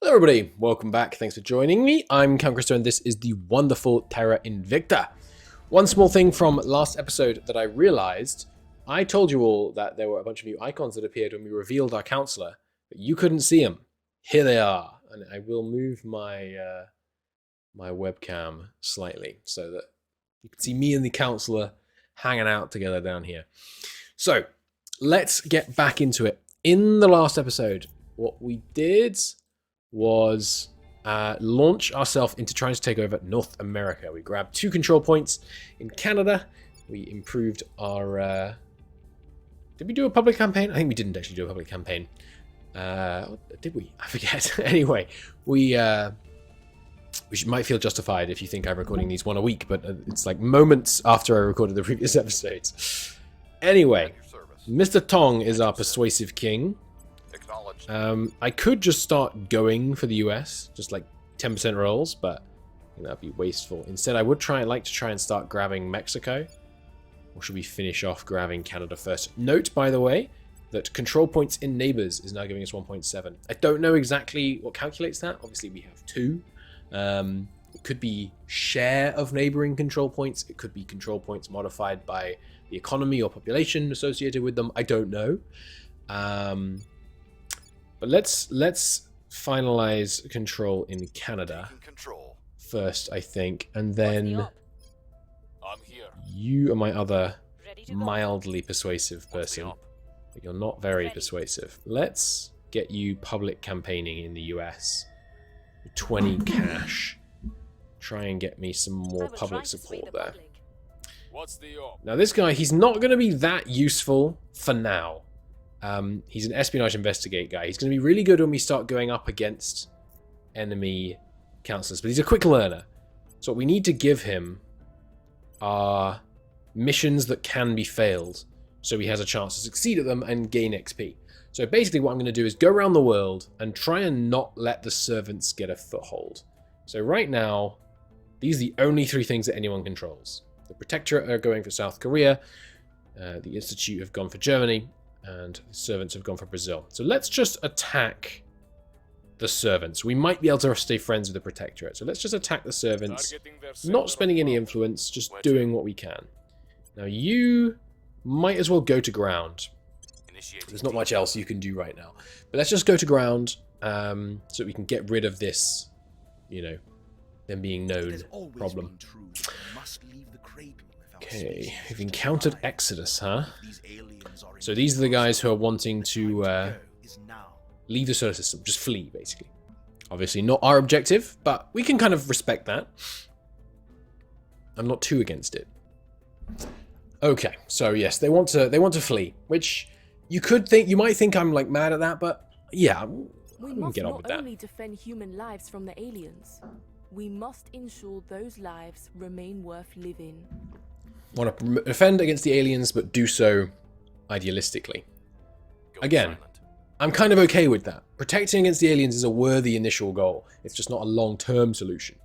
Hello everybody, welcome back, thanks for joining me. I'm Camcristo and this is the wonderful Terra Invicta. One small thing from last episode that I realized, I told you all that there were a bunch of new icons that appeared when we revealed our counselor, but you couldn't see them. Here they are, and I will move my my webcam slightly so that you can see me and the counselor hanging out together down here. So, let's get back into it. In the last episode, what we did was launch ourselves into trying to take over North America. We grabbed 2 control points in Canada. We improved our... did we do a public campaign? I think we didn't actually do a public campaign. Did we? I forget. Anyway, we might feel justified if you think I'm recording these one a week, but it's like moments after I recorded the previous episodes. Anyway, Mr. Tong is our persuasive king. I could just start going for the US, just like 10% rolls, but I think that'd be wasteful. Instead, I would like to try and start grabbing Mexico. Or should we finish off grabbing Canada first? Note, by the way, that control points in neighbors is now giving us 1.7. I don't know exactly what calculates that. Obviously, we have 2. It could be share of neighboring control points. It could be control points modified by the economy or population associated with them. I don't know. But let's finalize control in Canada first, I think, and then you are my other mildly persuasive person. But you're not very persuasive. Let's get you public campaigning in the US. 20 cash. Try and get me some more public support there. Now this guy, he's not going to be that useful for now. He's an espionage investigate guy. He's going to be really good when we start going up against enemy counselors, but he's a quick learner. So what we need to give him are missions that can be failed, so he has a chance to succeed at them and gain XP. So basically what I'm going to do is go around the world and try and not let the servants get a foothold. So right now, these are the only 3 things that anyone controls. The Protectorate are going for South Korea, the Institute have gone for Germany, and the servants have gone for Brazil. So let's just attack the servants. We might be able to stay friends with the Protectorate. So let's just attack the servants, not spending any influence, just doing what we can. Now you might as well go to ground. There's not much else you can do right now. But let's just go to ground so we can get rid of this, you know, them being known problem. Okay, we've encountered Exodus, huh? So these are the guys who are wanting to leave the solar system, just flee, basically. Obviously not our objective, but we can kind of respect that. I'm not too against it. Okay, so yes, they want to flee, which you might think I'm like mad at that, but yeah, we can get on with that. We must not only defend human lives from the aliens, we must ensure those lives remain worth living. Want to defend against the aliens, but do so idealistically. Again, I'm kind of okay with that. Protecting against the aliens is a worthy initial goal. It's just not a long-term solution.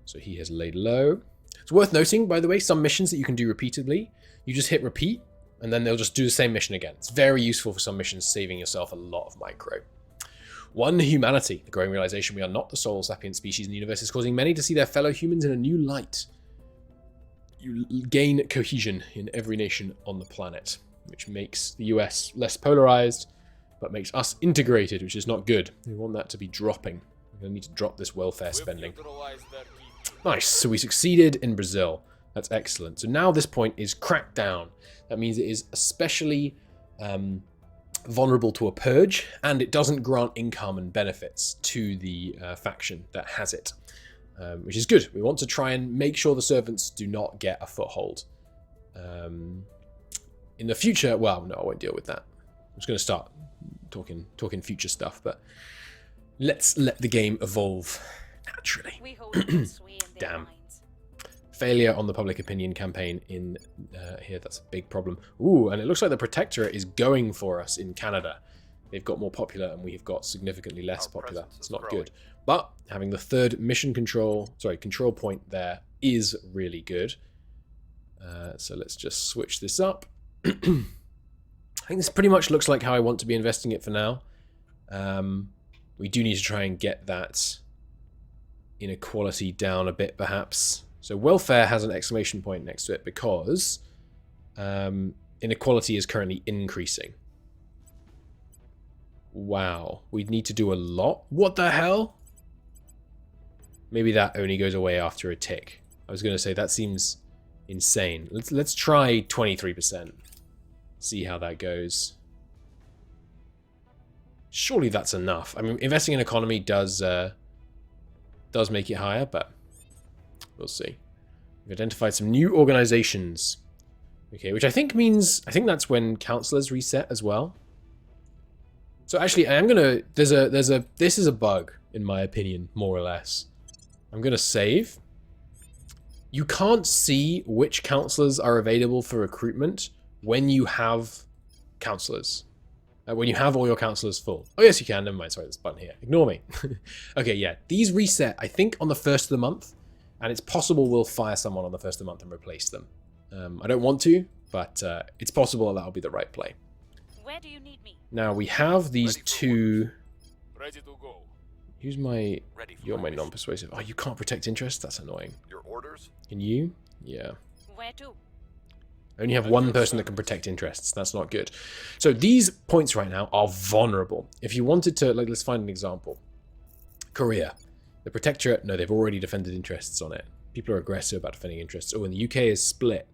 So he has laid low. It's worth noting, by the way, some missions that you can do repeatedly, you just hit repeat, and then they'll just do the same mission again. It's very useful for some missions, saving yourself a lot of micro. 1. Humanity. The growing realization we are not the sole sapient species in the universe is causing many to see their fellow humans in a new light. You gain cohesion in every nation on the planet, which makes the US less polarized, but makes us integrated, which is not good. We want that to be dropping. We're going to need to drop this welfare spending. Nice, so we succeeded in Brazil. That's excellent. So now this point is cracked down. That means it is especially vulnerable to a purge, and it doesn't grant income and benefits to the faction that has it. Which is good. We want to try and make sure the servants do not get a foothold. In the future, well, no, I won't deal with that. I'm just going to start talking future stuff, but let's let the game evolve naturally. Damn. Failure on the public opinion campaign in here, that's a big problem. Ooh, and it looks like the Protectorate is going for us in Canada. They've got more popular and we've got significantly less popular. It's not good. But having the 3rd mission control point there is really good. So let's just switch this up. I think this pretty much looks like how I want to be investing it for now. We do need to try and get that inequality down a bit, perhaps. So welfare has an exclamation point next to it because inequality is currently increasing. Wow, we'd need to do a lot. What the hell? Maybe that only goes away after a tick. I was going to say that seems insane. Let's try 23%. See how that goes. Surely that's enough. I mean, investing in economy does make it higher, but we'll see. We've identified some new organizations. Okay, which I think means, I think that's when councillors reset as well. So actually, I am gonna, this is a bug, in my opinion, more or less. I'm gonna save. You can't see which councillors are available for recruitment when you have councillors. When you have all your councillors full. Oh yes, you can. Never mind. Sorry, this button here. Ignore me. Okay, yeah. These reset, I think, on the 1st of the month. And it's possible we'll fire someone on the 1st of the month and replace them. I don't want to, but it's possible that'll be the right play. Where do you need me? Now, we have these two... Ready to go. Who's my... Ready for You're my mission. non-persuasive. Oh, you can't protect interests? That's annoying. Your orders? Can you? Yeah. Where to? I only have one person that can protect interests. That's not good. So these points right now are vulnerable. If you wanted to, like, let's find an example. Korea. The Protectorate, no, they've already defended interests on it. People are aggressive about defending interests. Oh, and the UK is split.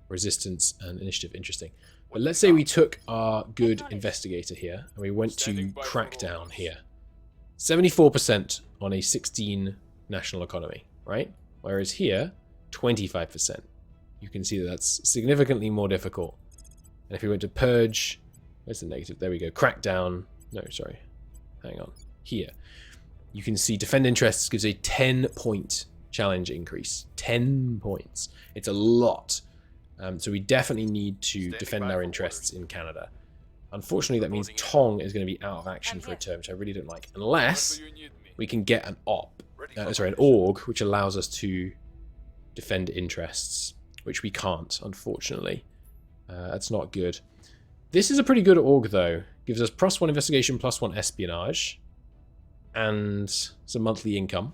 Resistance and initiative. Interesting. But let's say we took our good investigator here and we went to crackdown here. 74% on a 16 national economy, right? Whereas here, 25%. You can see that that's significantly more difficult. And if we went to purge, where's the negative? There we go. Crackdown. No, sorry. Hang on. Here. You can see defend interests gives a 10-point challenge increase. 10 points. It's a lot. So we definitely need to defend our interests in Canada. Unfortunately, that means Tong is going to be out of action for a term, which I really don't like. Unless we can get an an org, which allows us to defend interests, which we can't, unfortunately. That's not good. This is a pretty good org, though. Gives us +1 investigation, +1 espionage, and some monthly income,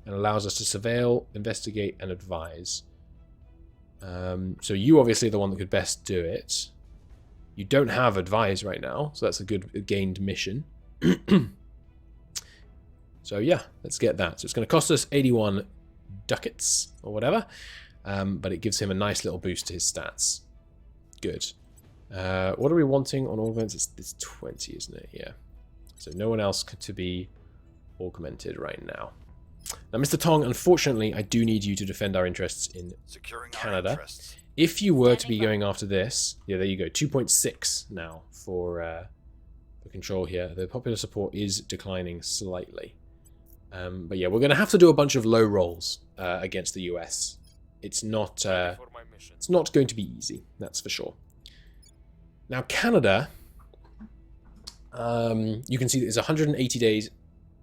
and allows us to surveil, investigate, and advise. So you obviously are the one that could best do it. You don't have advise right now, so that's a good gained mission. So yeah, let's get that. So it's going to cost us 81 ducats or whatever, but it gives him a nice little boost to his stats. Good. What are we wanting on augments? It's 20, isn't it? Yeah. So no one else to be augmented right now. Now, Mr. Tong, unfortunately, I do need you to defend our interests in Canada. If you were to be going after this, yeah, there you go, 2.6 now for control here. The popular support is declining slightly. But yeah, we're going to have to do a bunch of low rolls against the US. It's not going to be easy, that's for sure. Now, Canada, you can see that it's 180 days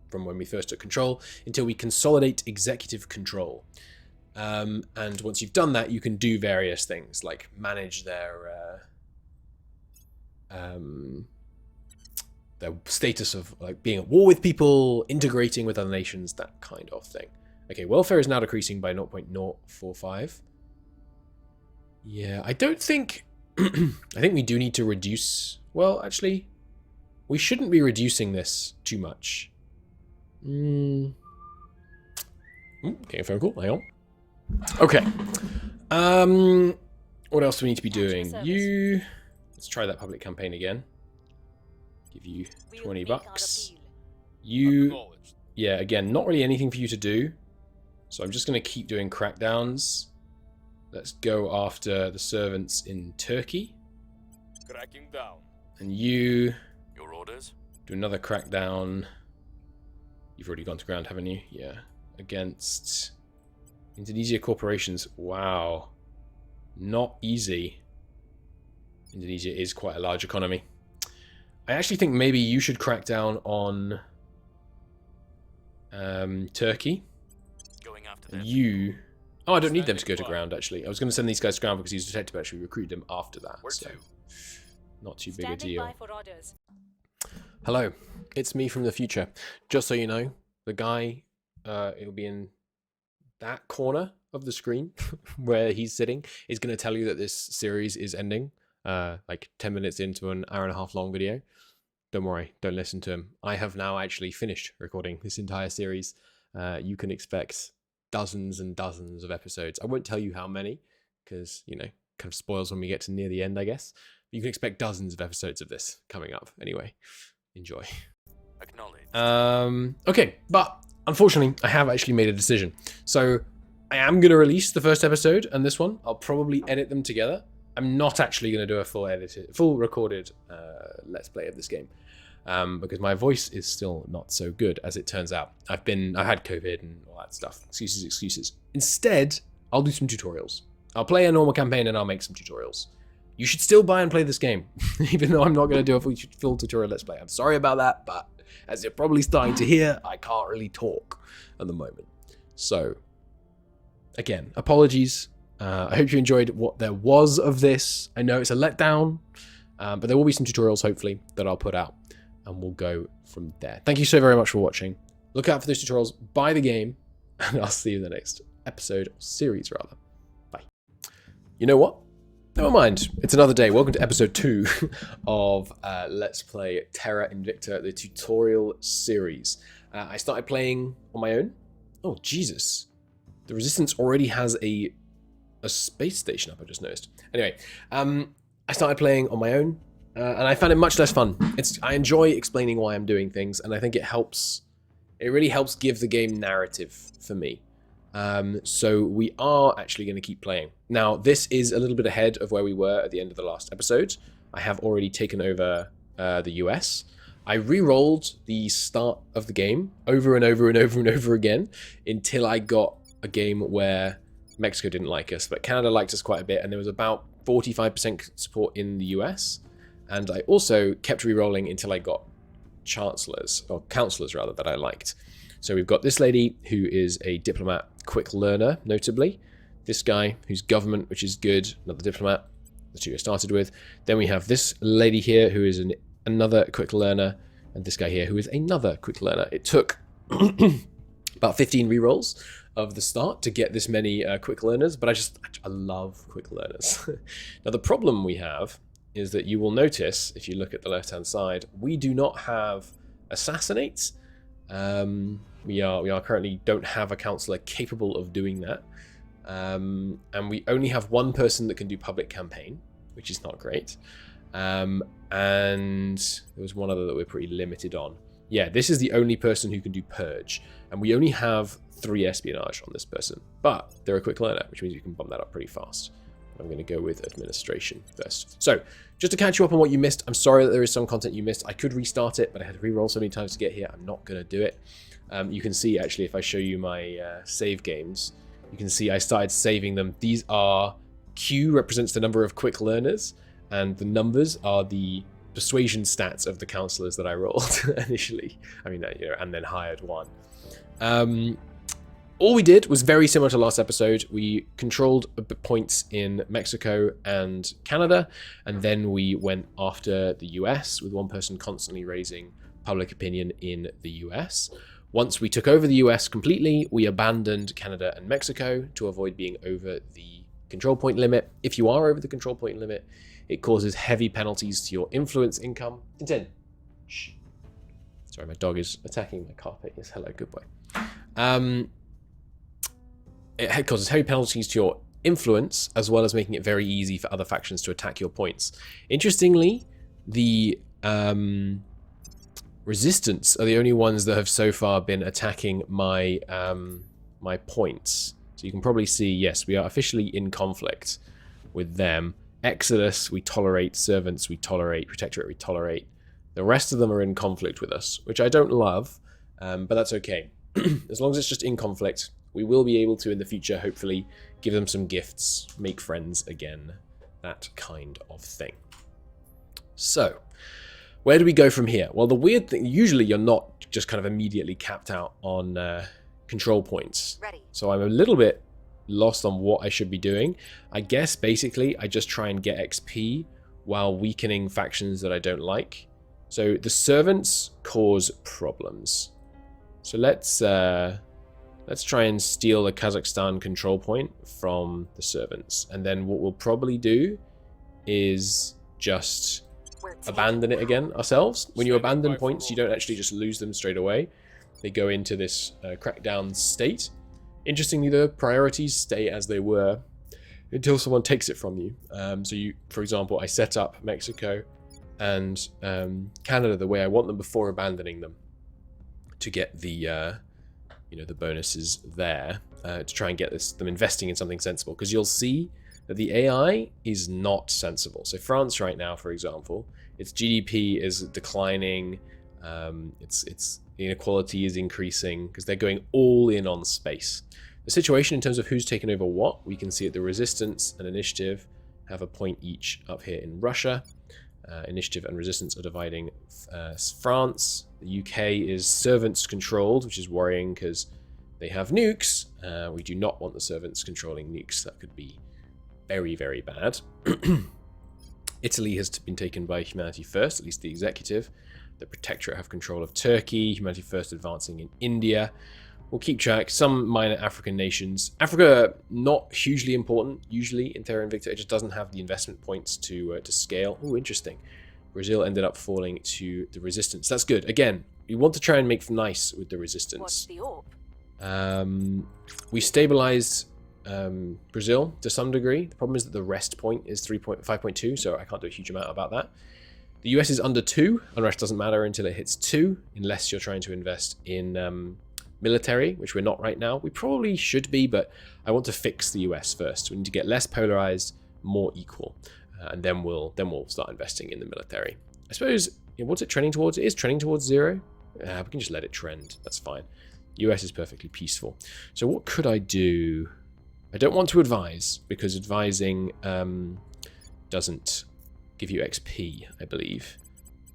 from when we first took control until we consolidate executive control. And once you've done that, you can do various things like manage their status of like being at war with people, integrating with other nations, that kind of thing. Okay, welfare is now decreasing by 0.045. Yeah, I don't think... I think we do need to reduce... Well, actually, we shouldn't be reducing this too much. Okay, phone call. Hang on. Okay. What else do we need to be doing? Let's try that public campaign again. Give you 20 bucks. Yeah, again, not really anything for you to do. So I'm just going to keep doing crackdowns. Let's go after the servants in Turkey. Cracking down. And your orders? Do another crackdown. You've already gone to ground, haven't you? Yeah. Against Indonesia corporations. Wow. Not easy. Indonesia is quite a large economy. I actually think maybe you should crack down on Turkey. Going after them. You... Oh, I don't need them to go to ground, actually. I was going to send these guys to ground because he's a detective, actually recruit them after that. Where so to? Not too big a deal. By for orders. Hello. It's me from the future. Just so you know, the guy, it'll be in that corner of the screen where he's sitting, is going to tell you that this series is ending, like 10 minutes into an hour and a half long video. Don't worry, don't listen to him. I have now actually finished recording this entire series. You can expect dozens and dozens of episodes. I won't tell you how many, because, you know, kind of spoils when we get to near the end, I guess. But you can expect dozens of episodes of this coming up. Anyway, enjoy. Acknowledged. Okay, but unfortunately, I have actually made a decision. So I am going to release the first episode and this one. I'll probably edit them together. I'm not actually going to do a full recorded let's play of this game because my voice is still not so good as it turns out. I've had COVID and all that stuff. Excuses. Instead, I'll do some tutorials. I'll play a normal campaign and I'll make some tutorials. You should still buy and play this game, even though I'm not going to do a full tutorial let's play. I'm sorry about that, but as you're probably starting to hear, I can't really talk at the moment. So, again, apologies. I hope you enjoyed what there was of this. I know it's a letdown, but there will be some tutorials, hopefully, that I'll put out, and we'll go from there. Thank you so very much for watching. Look out for those tutorials, buy the game, and I'll see you in the next episode, or series rather. Bye. You know what? Never mind. It's another day. Welcome to episode 2 of Let's Play Terra Invicta, the tutorial series. I started playing on my own. Oh, Jesus. The Resistance already has a space station up, I just noticed. Anyway, I started playing on my own, and I found it much less fun. I enjoy explaining why I'm doing things, and I think it really helps give the game narrative for me. So we are actually going to keep playing. Now, this is a little bit ahead of where we were at the end of the last episode. I have already taken over the US. I re-rolled the start of the game over and over and over and over again until I got a game where Mexico didn't like us, but Canada liked us quite a bit, and there was about 45% support in the US. And I also kept re-rolling until I got councillors rather, that I liked. So we've got this lady who is a diplomat, quick learner, notably. This guy who's government, which is good, another diplomat, the two I started with. Then we have this lady here who is another quick learner, and this guy here who is another quick learner. It took about 15 rerolls of the start to get this many quick learners, but I love quick learners. Now the problem we have is that you will notice, if you look at the left-hand side, we do not have assassinates. We currently don't have a councillor capable of doing that. And we only have one person that can do public campaign, which is not great. And there was one other that we're pretty limited on. Yeah, this is the only person who can do purge. And we only have 3 espionage on this person. But they're a quick learner, which means you can bump that up pretty fast. I'm going to go with administration first. So, just to catch you up on what you missed, I'm sorry that there is some content you missed. I could restart it, but I had to re-roll so many times to get here. I'm not going to do it. You can see, actually, if I show you my save games, you can see I started saving them. These are... Q represents the number of quick learners, and the numbers are the persuasion stats of the councillors that I rolled initially. I mean, and then hired one. All we did was very similar to last episode. We controlled points in Mexico and Canada, and then we went after the US with one person constantly raising public opinion in the US. Once we took over the US completely, we abandoned Canada and Mexico to avoid being over the control point limit. If you are over the control point limit, it causes heavy penalties to your influence income. Continue. Shh. Sorry, my dog is attacking my carpet. Yes, hello, good boy. It causes heavy penalties to your influence, as well as making it very easy for other factions to attack your points. Interestingly, the Resistance are the only ones that have so far been attacking my my points. So you can probably see, yes, we are officially in conflict with them. Exodus, we tolerate. Servants, we tolerate. Protectorate, we tolerate. The rest of them are in conflict with us, which I don't love, but that's okay. As long as it's just in conflict, we will be able to, in the future, hopefully, give them some gifts, make friends again, that kind of thing. So, where do we go from here? Well, the weird thing, usually you're not just kind of immediately capped out on control points. Ready. So I'm a little bit lost on what I should be doing. I guess, basically, I just try and get XP while weakening factions that I don't like. So the servants cause problems. So let's try and steal the Kazakhstan control point from the servants. And then what we'll probably do is just abandon it again ourselves. When you abandon points, you don't actually just lose them straight away. They go into this crackdown state. Interestingly, the priorities stay as they were until someone takes it from you. So you, for example, I set up Mexico and Canada the way I want them before abandoning them to get the the bonuses there, to try and get them investing in something sensible, because you'll see that the AI is not sensible. So France right now, for example, its GDP is declining, its inequality is increasing because they're going all in on space. The situation in terms of who's taken over what, we can see that the resistance and initiative have a point each up here in Russia. Initiative and resistance are dividing France. The UK is servants controlled, which is worrying because they have nukes. We do not want the servants controlling nukes. That could be very, very bad. Italy has been taken by Humanity First, at least the executive. The Protectorate have control of Turkey. Humanity First advancing in India. We'll keep track. Some minor African nations. Africa, not hugely important, usually, in Terra Invicta. It just doesn't have the investment points to scale. Oh, interesting. Brazil ended up falling to the resistance. That's good. Again, we want to try and make nice with the resistance. What's the orb? We stabilized Brazil to some degree. The problem is that the rest point is 5.2, so I can't do a huge amount about that. The US is under 2. Unrest doesn't matter until it hits 2, unless you're trying to invest in military, which we're not right now. We probably should be, but I want to fix the US first. We need to get less polarized, more equal, and then we'll start investing in the military. I suppose, what's it trending towards? It is trending towards 0. We can just let it trend. That's fine. US is perfectly peaceful. So what could I do? I don't want to advise, because advising doesn't give you XP, I believe.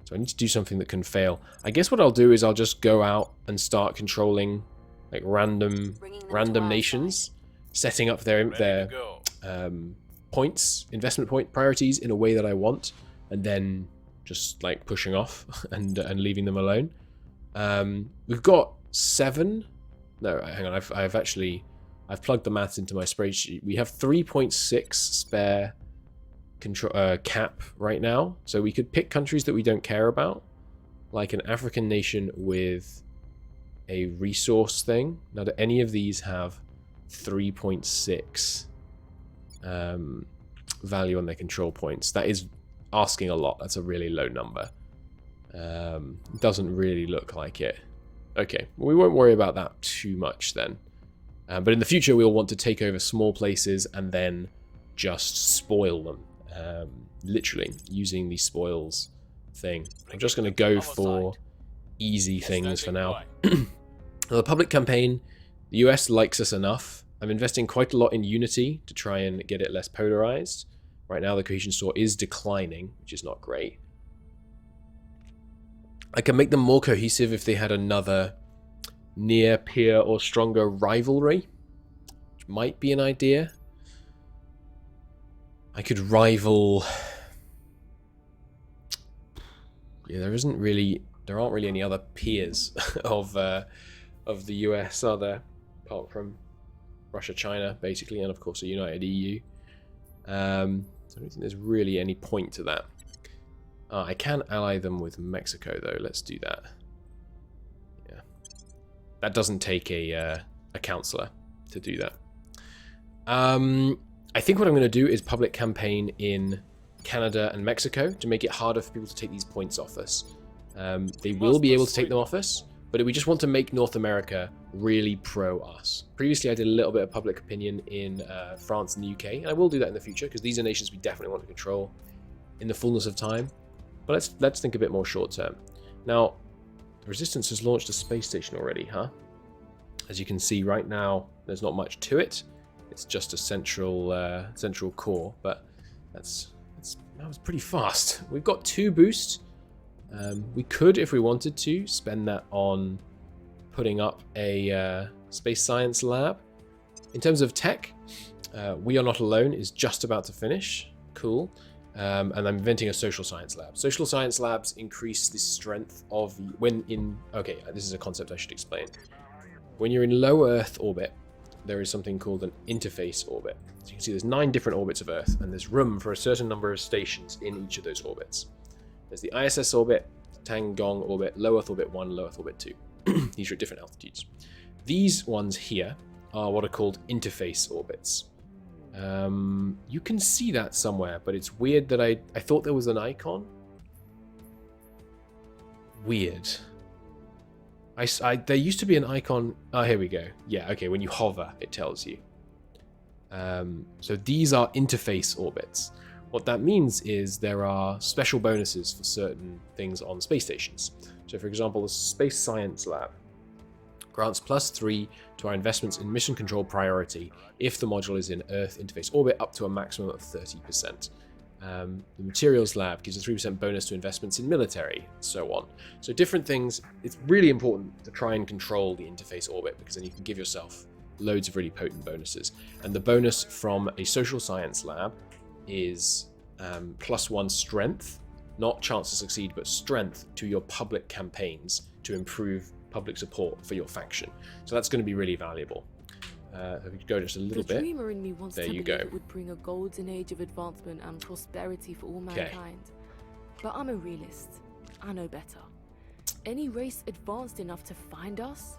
So I need to do something that can fail. I guess what I'll do is I'll just go out and start controlling like random nations, setting up their points, investment point priorities in a way that I want, and then just like pushing off and leaving them alone. We've got 7. No, hang on. I've plugged the maths into my spreadsheet. We have 3.6 spare cap right now, so we could pick countries that we don't care about, like an African nation with a resource thing. Now, do any of these have 3.6 value on their control points? That is asking a lot. That's a really low number. Doesn't really look like it. Okay, well, we won't worry about that too much then. But in the future, we'll want to take over small places and then just spoil them. Literally using the spoils thing. I'm just going to go for easy things for now. The public campaign, the US likes us enough. I'm investing quite a lot in unity to try and get it less polarized. Right now the cohesion score is declining, which is not great. I can make them more cohesive if they had another near peer or stronger rivalry, which might be an idea. I could rival. Yeah, there aren't really any other peers of the US, are there? Apart from Russia, China, basically, and of course a united EU. So I don't think there's really any point to that. I can ally them with Mexico, though. Let's do that. Yeah, that doesn't take a counselor to do that. I think what I'm going to do is public campaign in Canada and Mexico to make it harder for people to take these points off us. They will be able to take them off us, but we just want to make North America really pro us. Previously, I did a little bit of public opinion in France and the UK, and I will do that in the future because these are nations we definitely want to control in the fullness of time. But let's think a bit more short term. Now, the Resistance has launched a space station already, huh? As you can see right now, there's not much to it. It's just a central core, but that was pretty fast. We've got 2 boosts. We could, if we wanted to, spend that on putting up a space science lab. In terms of tech, We Are Not Alone is just about to finish. Cool. And I'm inventing a social science lab. Social science labs increase the strength of when in... Okay, this is a concept I should explain. When you're in low Earth orbit, there is something called an interface orbit. So you can see there's 9 different orbits of Earth, and there's room for a certain number of stations in each of those orbits. There's the ISS orbit, Tangong orbit, low Earth orbit 1, low Earth orbit 2. These are at different altitudes. These ones here are what are called interface orbits. You can see that somewhere, but it's weird that I thought there was an icon. Weird. There used to be an icon. Oh, here we go. Yeah, okay, when you hover, it tells you. So these are interface orbits. What that means is there are special bonuses for certain things on space stations. So for example, the Space Science Lab grants +3 to our investments in mission control priority if the module is in Earth interface orbit up to a maximum of 30%. The Materials Lab gives a 3% bonus to investments in military, and so on. So different things. It's really important to try and control the interface orbit, because then you can give yourself loads of really potent bonuses. And the bonus from a social science lab is +1 strength, not chance to succeed, but strength to your public campaigns to improve public support for your faction. So that's going to be really valuable. If we could go just a little bit. The dreamer in me wants There to you believe go. it would bring a golden age of advancement and prosperity for all mankind. But I'm a realist. I know better. Any race advanced enough to find us,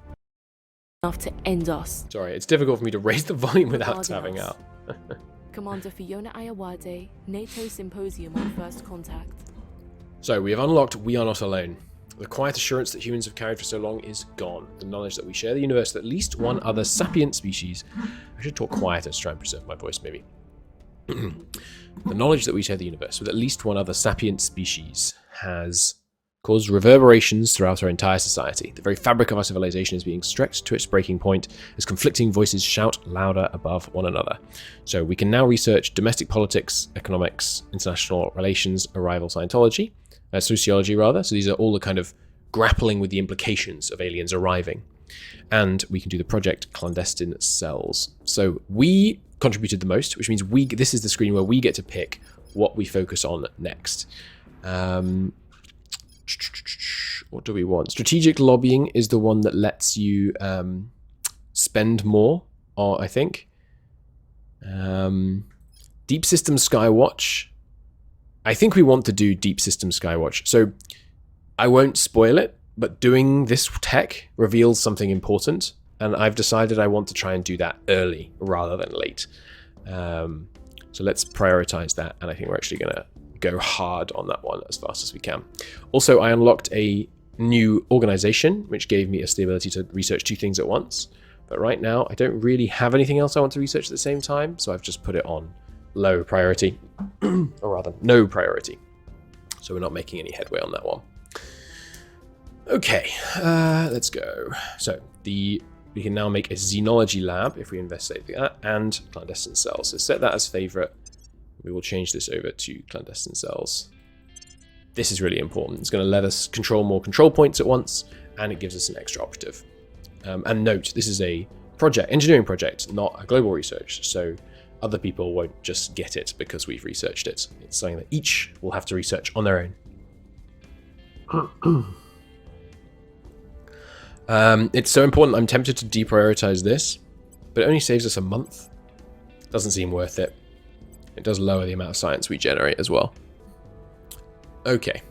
enough to end us. Sorry, it's difficult for me to raise the volume without tapping out. Commander Fiona Ayawade, NATO Symposium on First Contact. So we have unlocked We Are Not Alone. The quiet assurance that humans have carried for so long is gone. The knowledge that we share the universe with at least one other sapient species. I should talk quieter to try and preserve my voice, maybe. The knowledge that we share the universe with at least one other sapient species has caused reverberations throughout our entire society. The very fabric of our civilization is being stretched to its breaking point as conflicting voices shout louder above one another. So we can now research domestic politics, economics, international relations, arrival Scientology, sociology rather. So these are all the kind of grappling with the implications of aliens arriving. And we can do the project Clandestine Cells. So we contributed the most, which means this is the screen where we get to pick what we focus on next. What do we want? Strategic lobbying is the one that lets you spend more, I think. Deep System Skywatch. I think we want to do Deep System Skywatch. So I won't spoil it, but doing this tech reveals something important, and I've decided I want to try and do that early rather than late. So let's prioritize that, and I think we're actually going to go hard on that one as fast as we can. Also, I unlocked a new organization, which gave me the ability to research 2 things at once. But right now, I don't really have anything else I want to research at the same time, so I've just put it on low priority, or rather, no priority. So we're not making any headway on that one. Okay, let's go. So we can now make a xenology lab if we investigate that, and clandestine cells. So set that as favorite. We will change this over to clandestine cells. This is really important. It's going to let us control more control points at once, and it gives us an extra operative. And note, this is a engineering project, not a global research. So other people won't just get it because we've researched it. It's something that each will have to research on their own. It's so important, I'm tempted to deprioritize this, but it only saves us a month. Doesn't seem worth it. It does lower the amount of science we generate as well. Okay.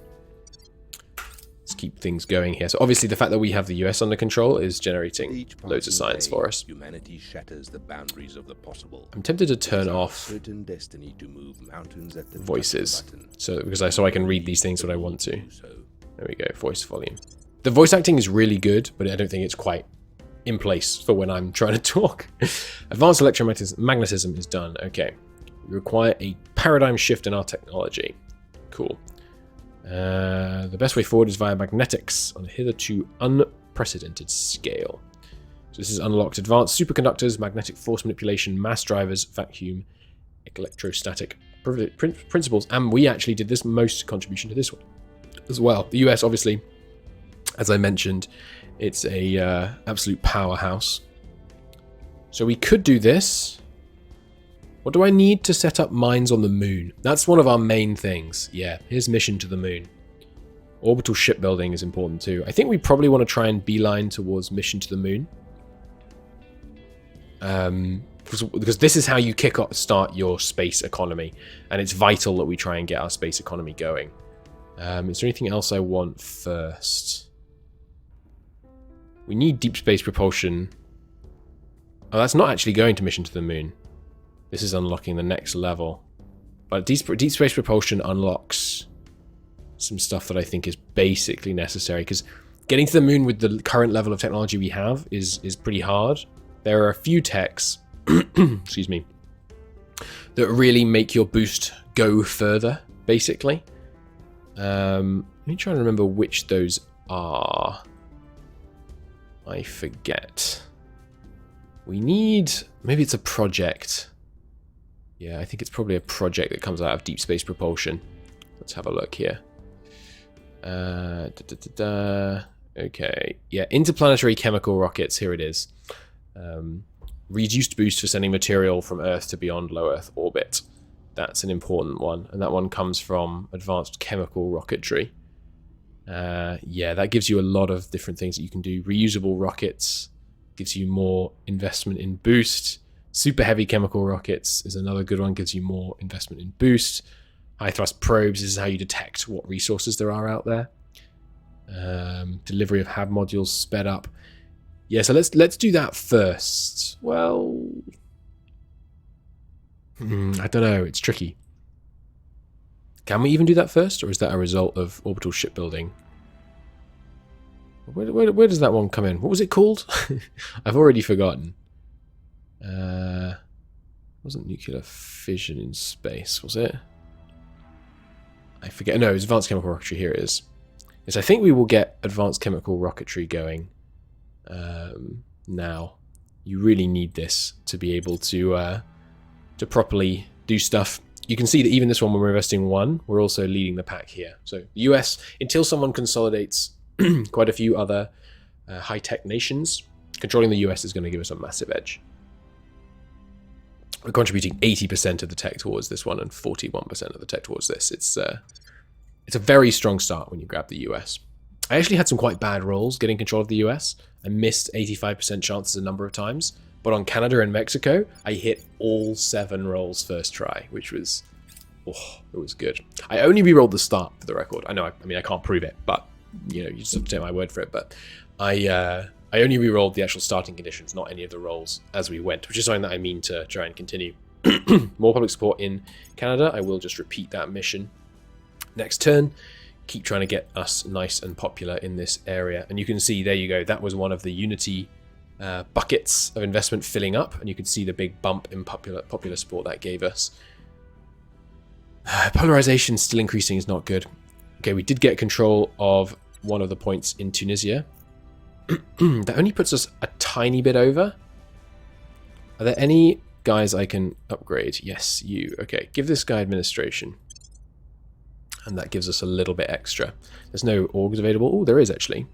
Let's keep things going here. So obviously the fact that we have the US under control is generating loads of science for us. Humanity shatters the boundaries of the possible. I'm tempted to turn off Certain destiny to move mountains at the voices, button. so I can read these things when I want to. There we go, voice volume. The voice acting is really good, but I don't think it's quite in place for when I'm trying to talk. Advanced electromagnetism is done. Okay. We require a paradigm shift in our technology. Cool. The best way forward is via magnetics on a hitherto unprecedented scale. So this is unlocked advanced superconductors, magnetic force manipulation, mass drivers, vacuum, electrostatic principles, and we actually did this most contribution to this one as well. The US, obviously, as I mentioned, it's a absolute powerhouse. So we could do this. What do I need to set up mines on the moon? That's one of our main things. Yeah, here's mission to the moon. Orbital shipbuilding is important too. I think we probably want to try and beeline towards mission to the moon. Because this is how you start your space economy. And it's vital that we try and get our space economy going. Is there anything else I want first? We need deep space propulsion. Oh, that's not actually going to mission to the moon. This is unlocking the next level. But deep space propulsion unlocks some stuff that I think is basically necessary. Because getting to the moon with the current level of technology we have is pretty hard. There are a few techs, excuse me, that really make your boost go further, basically. Let me try and remember which those are. I forget. We need... Maybe it's a project. Yeah, I think it's probably a project that comes out of deep space propulsion. Let's have a look here. Okay. Yeah, interplanetary chemical rockets. Here it is. Reduced boost for sending material from Earth to beyond low Earth orbit. That's an important one. And that one comes from advanced chemical rocketry. Yeah, that gives you a lot of different things that you can do. Reusable rockets gives you more investment in boost. Super heavy chemical rockets is another good one, gives you more investment in boost. High thrust probes, this is how you detect what resources there are out there. Delivery of HAB modules sped up. Yeah, so let's do that first. Well, I don't know, it's tricky. Can we even do that first, or is that a result of orbital shipbuilding? Where does that one come in? What was it called? I've already forgotten. Wasn't nuclear fission in space, was it? I forget. No, it's advanced chemical rocketry. Here it is. Yes, I think we will get advanced chemical rocketry going now. You really need this to be able to properly do stuff. You can see that even this one, when we're investing 1, we're also leading the pack here. So the US, until someone consolidates quite a few other high-tech nations, controlling the US is going to give us a massive edge. We're contributing 80% of the tech towards this one and 41% of the tech towards this. It's a very strong start when you grab the US. I actually had some quite bad rolls getting control of the US. I missed 85% chances a number of times. But on Canada and Mexico, I hit all 7 rolls first try, which was... Oh, it was good. I only re-rolled the start, for the record. I know, I mean, I can't prove it, but, you know, you just have to take my word for it. But I only re-rolled the actual starting conditions, not any of the rolls as we went, which is something that I mean to try and continue. More public support in Canada. I will just repeat that mission next turn. Keep trying to get us nice and popular in this area. And you can see, there you go, that was one of the Unity buckets of investment filling up, and you can see the big bump in popular support that gave us. Polarization still increasing is not good. Okay, we did get control of one of the points in Tunisia. That only puts us a tiny bit over. Are there any guys I can upgrade? Yes, you. Okay, give this guy administration. And that gives us a little bit extra. There's no orgs available. Oh, there is actually.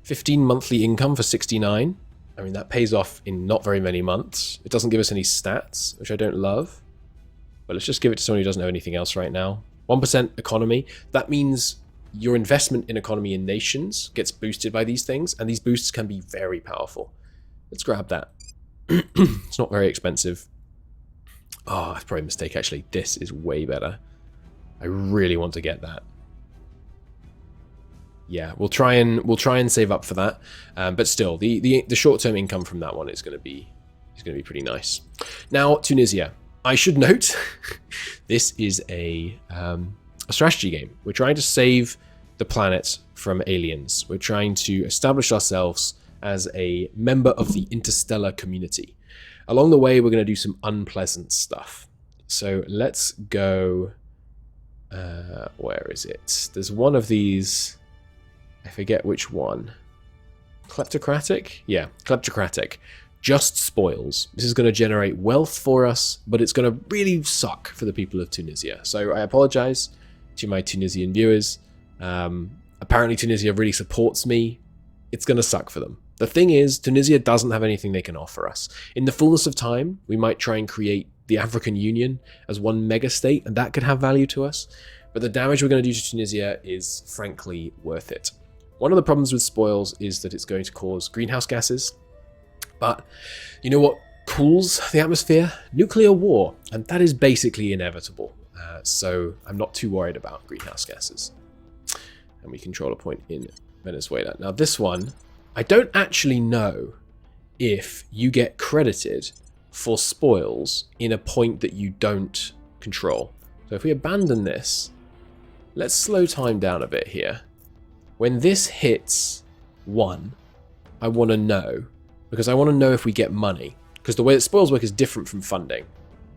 15 monthly income for 69. I mean, that pays off in not very many months. It doesn't give us any stats, which I don't love. But let's just give it to someone who doesn't know anything else right now. 1% economy. That means your investment in economy in nations gets boosted by these things, and these boosts can be very powerful. Let's grab that. It's not very expensive. Oh, that's probably a mistake, actually. This is way better. I really want to get that. Yeah, we'll try and save up for that, but still, the short-term income from that one is going to be pretty nice. Now, Tunisia. I should note, this is a strategy game. We're trying to save the planet from aliens. We're trying to establish ourselves as a member of the interstellar community. Along the way, we're going to do some unpleasant stuff. So let's go. Where is it? There's one of these. I forget which one. Kleptocratic? Yeah, kleptocratic. Just spoils. This is going to generate wealth for us, but it's going to really suck for the people of Tunisia. So I apologize to my Tunisian viewers. Apparently Tunisia really supports me. It's going to suck for them. The thing is, Tunisia doesn't have anything they can offer us. In the fullness of time, we might try and create the African Union as one mega state, and that could have value to us. But the damage we're going to do to Tunisia is frankly worth it. One of the problems with spoils is that it's going to cause greenhouse gases. But you know what cools the atmosphere? Nuclear war. And that is basically inevitable. So I'm not too worried about greenhouse gases. And we control a point in Venezuela. Now this one, I don't actually know if you get credited for spoils in a point that you don't control. So if we abandon this, let's slow time down a bit here. When this hits 1, I want to know, because I want to know if we get money. Because the way that spoils work is different from funding.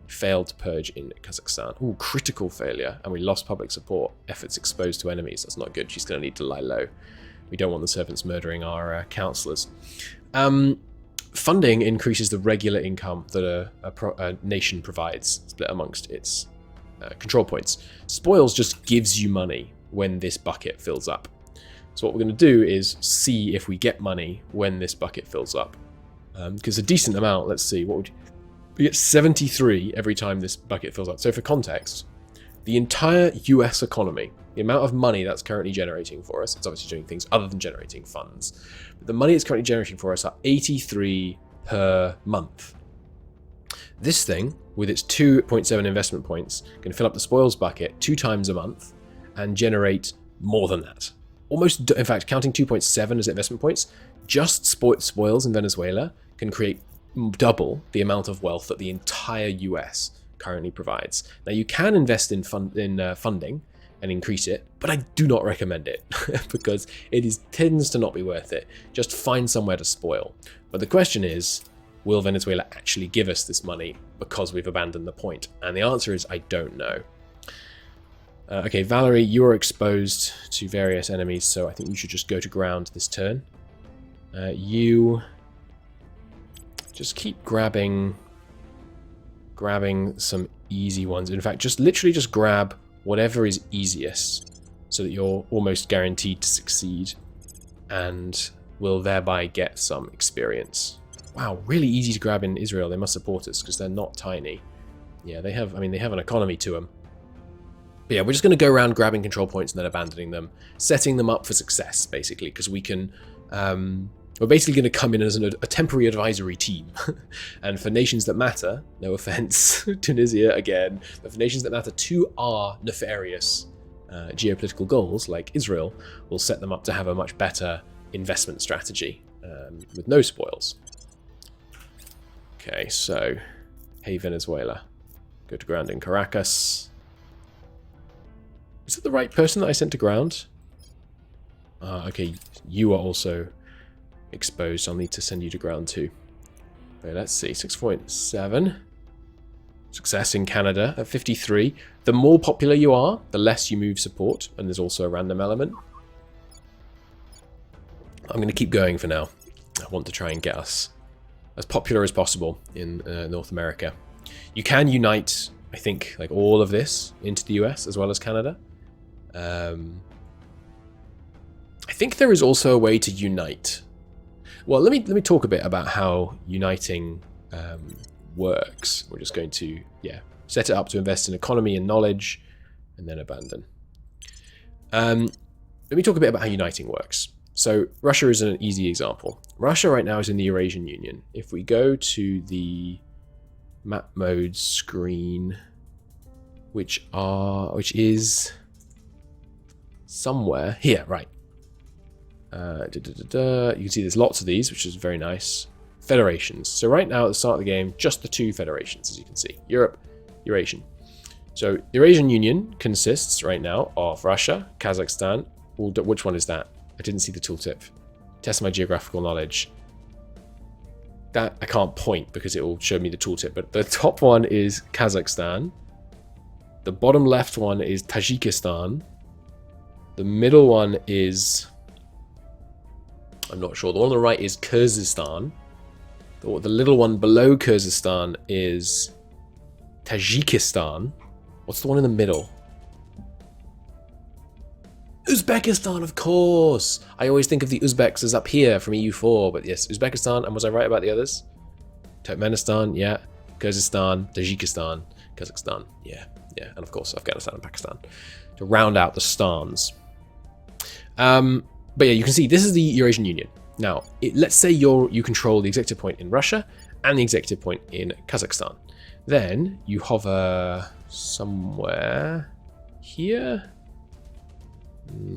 Failed to purge in Kazakhstan. Ooh, critical failure. And we lost public support. Efforts exposed to enemies. That's not good. She's going to need to lie low. We don't want the servants murdering our councillors. Funding increases the regular income that a nation provides, split amongst its control points. Spoils just gives you money when this bucket fills up. So what we're going to do is see if we get money when this bucket fills up. Because a decent amount, let's see, what would we get? 73 every time this bucket fills up. So for context, the entire US economy, the amount of money that's currently generating for us, it's obviously doing things other than generating funds, but the money it's currently generating for us are 83 per month. This thing, with its 2.7 investment points, can fill up the spoils bucket 2 times a month and generate more than that. Almost, in fact, counting 2.7 as investment points, just spoils in Venezuela can create double the amount of wealth that the entire US currently provides. Now, you can invest in funding and increase it, but I do not recommend it because it tends to not be worth it. Just find somewhere to spoil. But the question is, will Venezuela actually give us this money because we've abandoned the point? And the answer is, I don't know. Okay, Valerie, you are exposed to various enemies, so I think you should just go to ground this turn. You just keep grabbing some easy ones. In fact, just literally just grab whatever is easiest so that you're almost guaranteed to succeed and will thereby get some experience. Wow, really easy to grab in Israel. They must support us because they're not tiny. Yeah, they have an economy to them. But yeah, we're just going to go around grabbing control points and then abandoning them, setting them up for success, basically, because we can... we're basically going to come in as a temporary advisory team. And for nations that matter, no offense, Tunisia again, but for nations that matter to our nefarious geopolitical goals, like Israel, we'll set them up to have a much better investment strategy with no spoils. Okay, so, hey Venezuela, go to ground in Caracas. Is it the right person that I sent to ground? Okay, you are also exposed. I'll need to send you to ground too. Okay, let's see, 6.7. Success in Canada at 53. The more popular you are, the less you move support, and there's also a random element. I'm going to keep going for now. I want to try and get us as popular as possible in North America. You can unite, I think, like all of this into the US as well as Canada. I think there is also a way to unite. Well, let me talk a bit about how uniting works. We're just going to, set it up to invest in economy and knowledge, and then abandon. Let me talk a bit about how uniting works. So Russia is an easy example. Russia right now is in the Eurasian Union. If we go to the map mode screen, which is somewhere here, right? You can see there's lots of these, which is very nice. Federations. So right now at the start of the game, just the 2 federations, as you can see. Europe, Eurasian. So the Eurasian Union consists right now of Russia, Kazakhstan. Which one is that? I didn't see the tooltip. Test my geographical knowledge. That I can't point because it will show me the tooltip. But the top one is Kazakhstan. The bottom left one is Tajikistan. The middle one is... I'm not sure. The one on the right is Kyrgyzstan. The little one below Kyrgyzstan is Tajikistan. What's the one in the middle? Uzbekistan, of course! I always think of the Uzbeks as up here from EU4, but yes, Uzbekistan, and was I right about the others? Turkmenistan, yeah. Kyrgyzstan, Tajikistan, Kazakhstan. Yeah, and of course Afghanistan and Pakistan to round out the stans. But yeah, you can see this is the Eurasian Union. Now, let's say you control the executive point in Russia and the executive point in Kazakhstan. Then you hover somewhere here.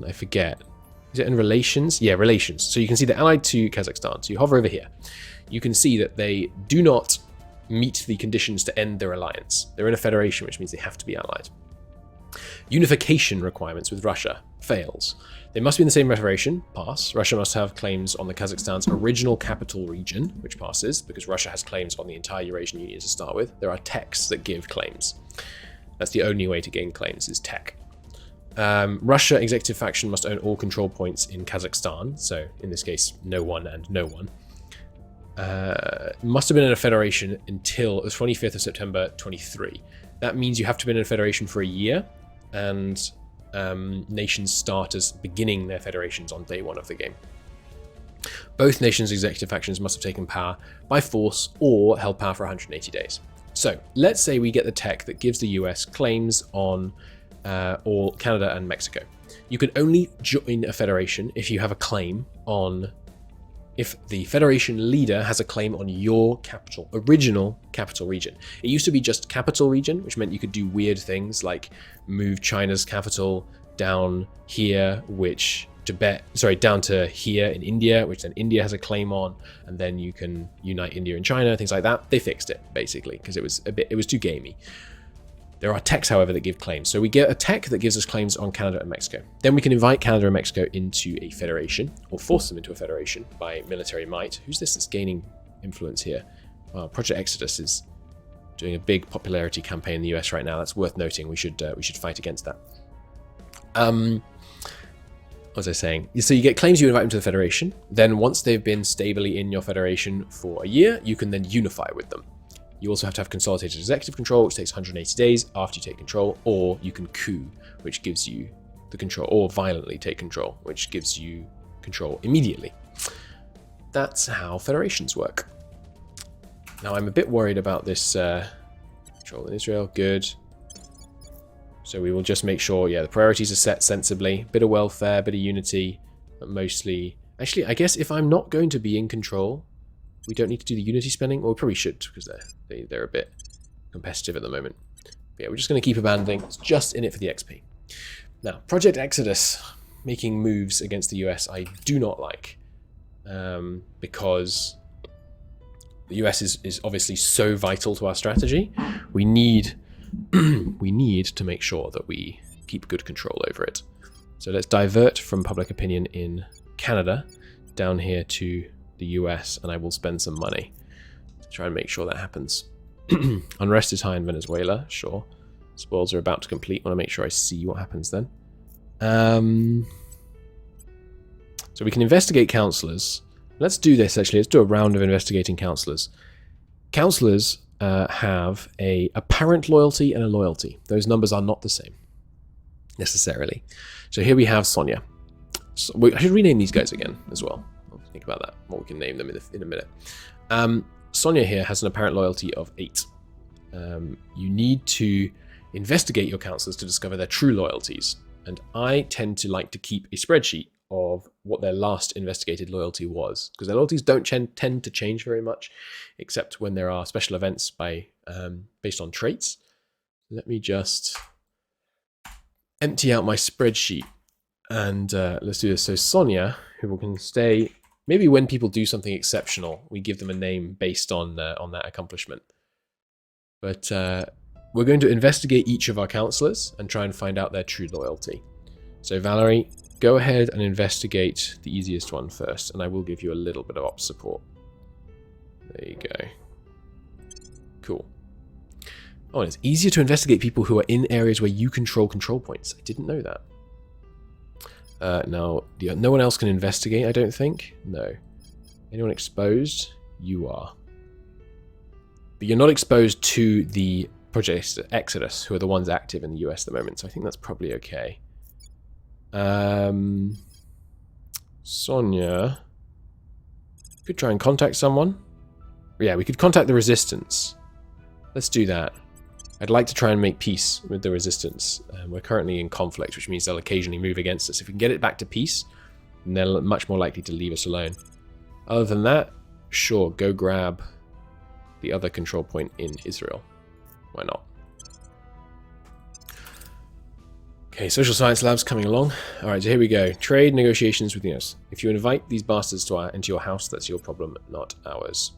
I forget. Is it in relations? Yeah, relations. So you can see they're allied to Kazakhstan. So you hover over here. You can see that they do not meet the conditions to end their alliance. They're in a federation, which means they have to be allied. Unification requirements with Russia fails. They must be in the same federation, pass. Russia must have claims on the Kazakhstan's original capital region, which passes, because Russia has claims on the entire Eurasian Union to start with. There are techs that give claims. That's the only way to gain claims, is tech. Russia executive faction must own all control points in Kazakhstan, so in this case, no one and no one. Must have been in a federation until the 25th of September 23. That means you have to be in a federation for a year, and nations start as beginning their federations on day one of the game. Both nations' executive factions must have taken power by force or held power for 180 days. So let's say we get the tech that gives the US claims on all Canada and Mexico. You can only join a federation if you have a claim on, if the federation leader has a claim on your original capital region. It used to be just capital region, which meant you could do weird things like move China's capital down here, down to here in India, which then India has a claim on, and then you can unite India and China, things like that. They fixed it basically because it was too gamey. There are techs, however, that give claims. So we get a tech that gives us claims on Canada and Mexico. Then we can invite Canada and Mexico into a federation, or force them into a federation by military might. Who's this that's gaining influence here? Well, Project Exodus is doing a big popularity campaign in the US right now. That's worth noting. We should fight against that. What was I saying? So you get claims, you invite them to the federation. Then once they've been stably in your federation for a year, you can then unify with them. You also have to have consolidated executive control, which takes 180 days after you take control, or you can coup, which gives you the control, or violently take control, which gives you control immediately. That's how federations work. Now I'm a bit worried about this control in Israel. Good. So we will just make sure, yeah, the priorities are set sensibly. Bit of welfare, bit of unity, but mostly... Actually, I guess if I'm not going to be in control, we don't need to do the unity spending. Well, we probably should, because they're a bit competitive at the moment. But yeah, we're just going to keep abandoning. It's just in it for the XP. Now, Project Exodus making moves against the US I do not like. Because the US is obviously so vital to our strategy. We need to make sure that we keep good control over it. So let's divert from public opinion in Canada down here to the US, and I will spend some money to try and make sure that happens. Unrest is high in Venezuela, sure. Spoils are about to complete. I want to make sure I see what happens then. So we can investigate councillors. Let's do this actually. Let's do a round of investigating councillors. Councillors have a apparent loyalty and a loyalty. Those numbers are not the same necessarily. So here we have Sonia. So I should rename these guys again as well. I'll think about that. What we can name them in a minute. Sonia here has an apparent loyalty of 8. You need to investigate your councillors to discover their true loyalties. And I tend to like to keep a spreadsheet of what their last investigated loyalty was, because their loyalties don't tend to change very much, except when there are special events based on traits. Let me just empty out my spreadsheet and let's do this. So Sonia, who can stay, maybe when people do something exceptional, we give them a name based on that accomplishment. But we're going to investigate each of our councillors and try and find out their true loyalty. So Valerie, go ahead and investigate the easiest one first, and I will give you a little bit of ops support. There you go. Cool. Oh, and it's easier to investigate people who are in areas where you control points. I didn't know that. Now, no one else can investigate, I don't think. No. Anyone exposed? You are. But you're not exposed to the Project Exodus, who are the ones active in the US at the moment, so I think that's probably okay. Sonia could try and contact someone. Yeah, we could contact the resistance. Let's do that. I'd like to try and make peace with the resistance. We're currently in conflict, which means they'll occasionally move against us. If we can get it back to peace, then they're much more likely to leave us alone. Other than that, sure, go grab the other control point in Israel. Why not? Okay, social science lab's coming along. Alright, so here we go. Trade negotiations with the US. If you invite these bastards into your house, that's your problem, not ours.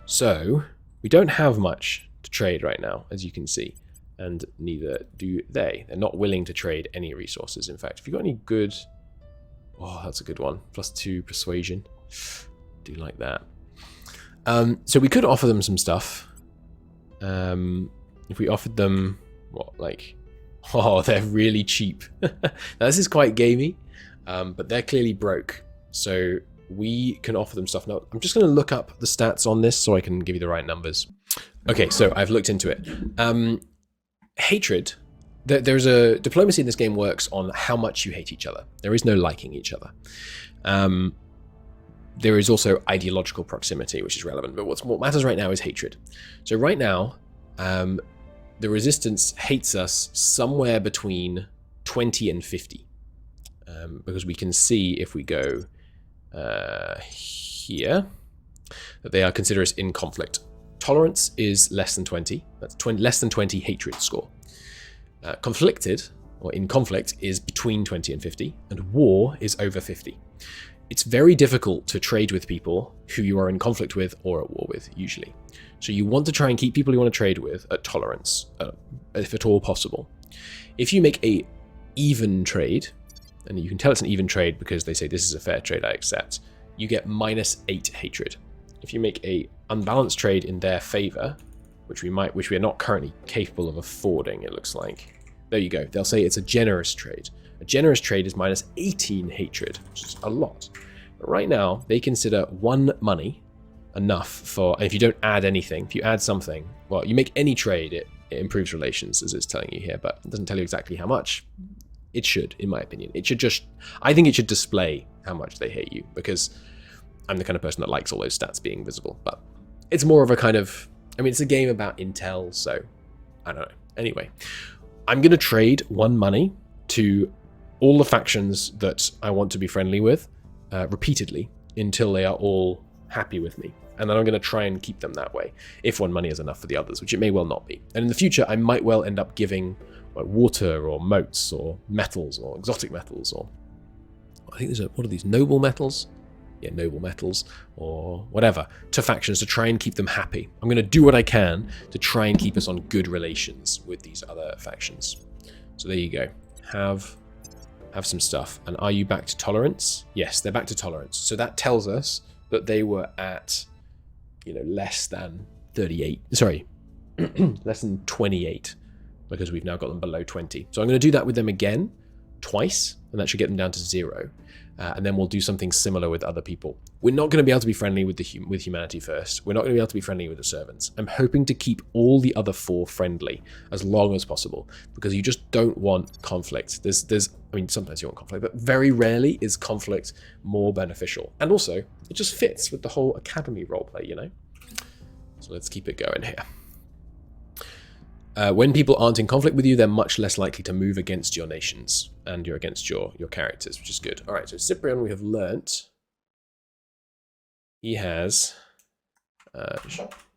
So, we don't have much to trade right now, as you can see. And neither do they. They're not willing to trade any resources, in fact. If you've got any good... Oh, that's a good one. +2 persuasion. Do like that. So we could offer them some stuff. If we offered them... What, like... Oh, they're really cheap. Now, this is quite gamey, but they're clearly broke. So we can offer them stuff. Now, I'm just going to look up the stats on this so I can give you the right numbers. Okay, so I've looked into it. Hatred. There's a... Diplomacy in this game works on how much you hate each other. There is no liking each other. There is also ideological proximity, which is relevant. But what matters right now is hatred. So right now... the resistance hates us somewhere between 20 and 50. Because we can see if we go here that they are consider us in conflict. Tolerance is less than 20. That's less than 20 hatred score. Conflicted, or in conflict, is between 20 and 50. And war is over 50. It's very difficult to trade with people who you are in conflict with or at war with, usually. So you want to try and keep people you want to trade with at tolerance, if at all possible. If you make a even trade, and you can tell it's an even trade because they say this is a fair trade, I accept, you get -8 hatred. If you make a unbalanced trade in their favor, which we are not currently capable of affording, it looks like. There you go. They'll say it's a generous trade. A generous trade is -18 hatred, which is a lot. But right now, they consider 1 money enough for, if you don't add anything, if you add something, well, you make any trade, it improves relations, as it's telling you here, but it doesn't tell you exactly how much. It should, in my opinion. It should just, I think it should display how much they hate you, because I'm the kind of person that likes all those stats being visible, but it's more of a kind of, I mean, it's a game about intel, so I don't know. Anyway, I'm going to trade 1 money to all the factions that I want to be friendly with repeatedly until they are all happy with me. And then I'm going to try and keep them that way, if 1 money is enough for the others, which it may well not be. And in the future, I might well end up giving like water or motes or metals or exotic metals, or I think there's what are these, noble metals? Yeah, noble metals or whatever, to factions to try and keep them happy. I'm going to do what I can to try and keep us on good relations with these other factions. So there you go. Have some stuff. And are you back to tolerance? Yes, they're back to tolerance. So that tells us that they were at, less than 38. Sorry, less than 28, because we've now got them below 20. So I'm going to do that with them again, twice, and that should get them down to 0. And then we'll do something similar with other people. We're not going to be able to be friendly with with humanity first. We're not going to be able to be friendly with the servants. I'm hoping to keep all the other 4 friendly as long as possible, because you just don't want conflict. I mean, sometimes you want conflict, but very rarely is conflict more beneficial. And also, it just fits with the whole academy roleplay, So let's keep it going here. When people aren't in conflict with you, they're much less likely to move against your nations, and you're against your characters, which is good. All right, so Cyprian, we have learnt. He has.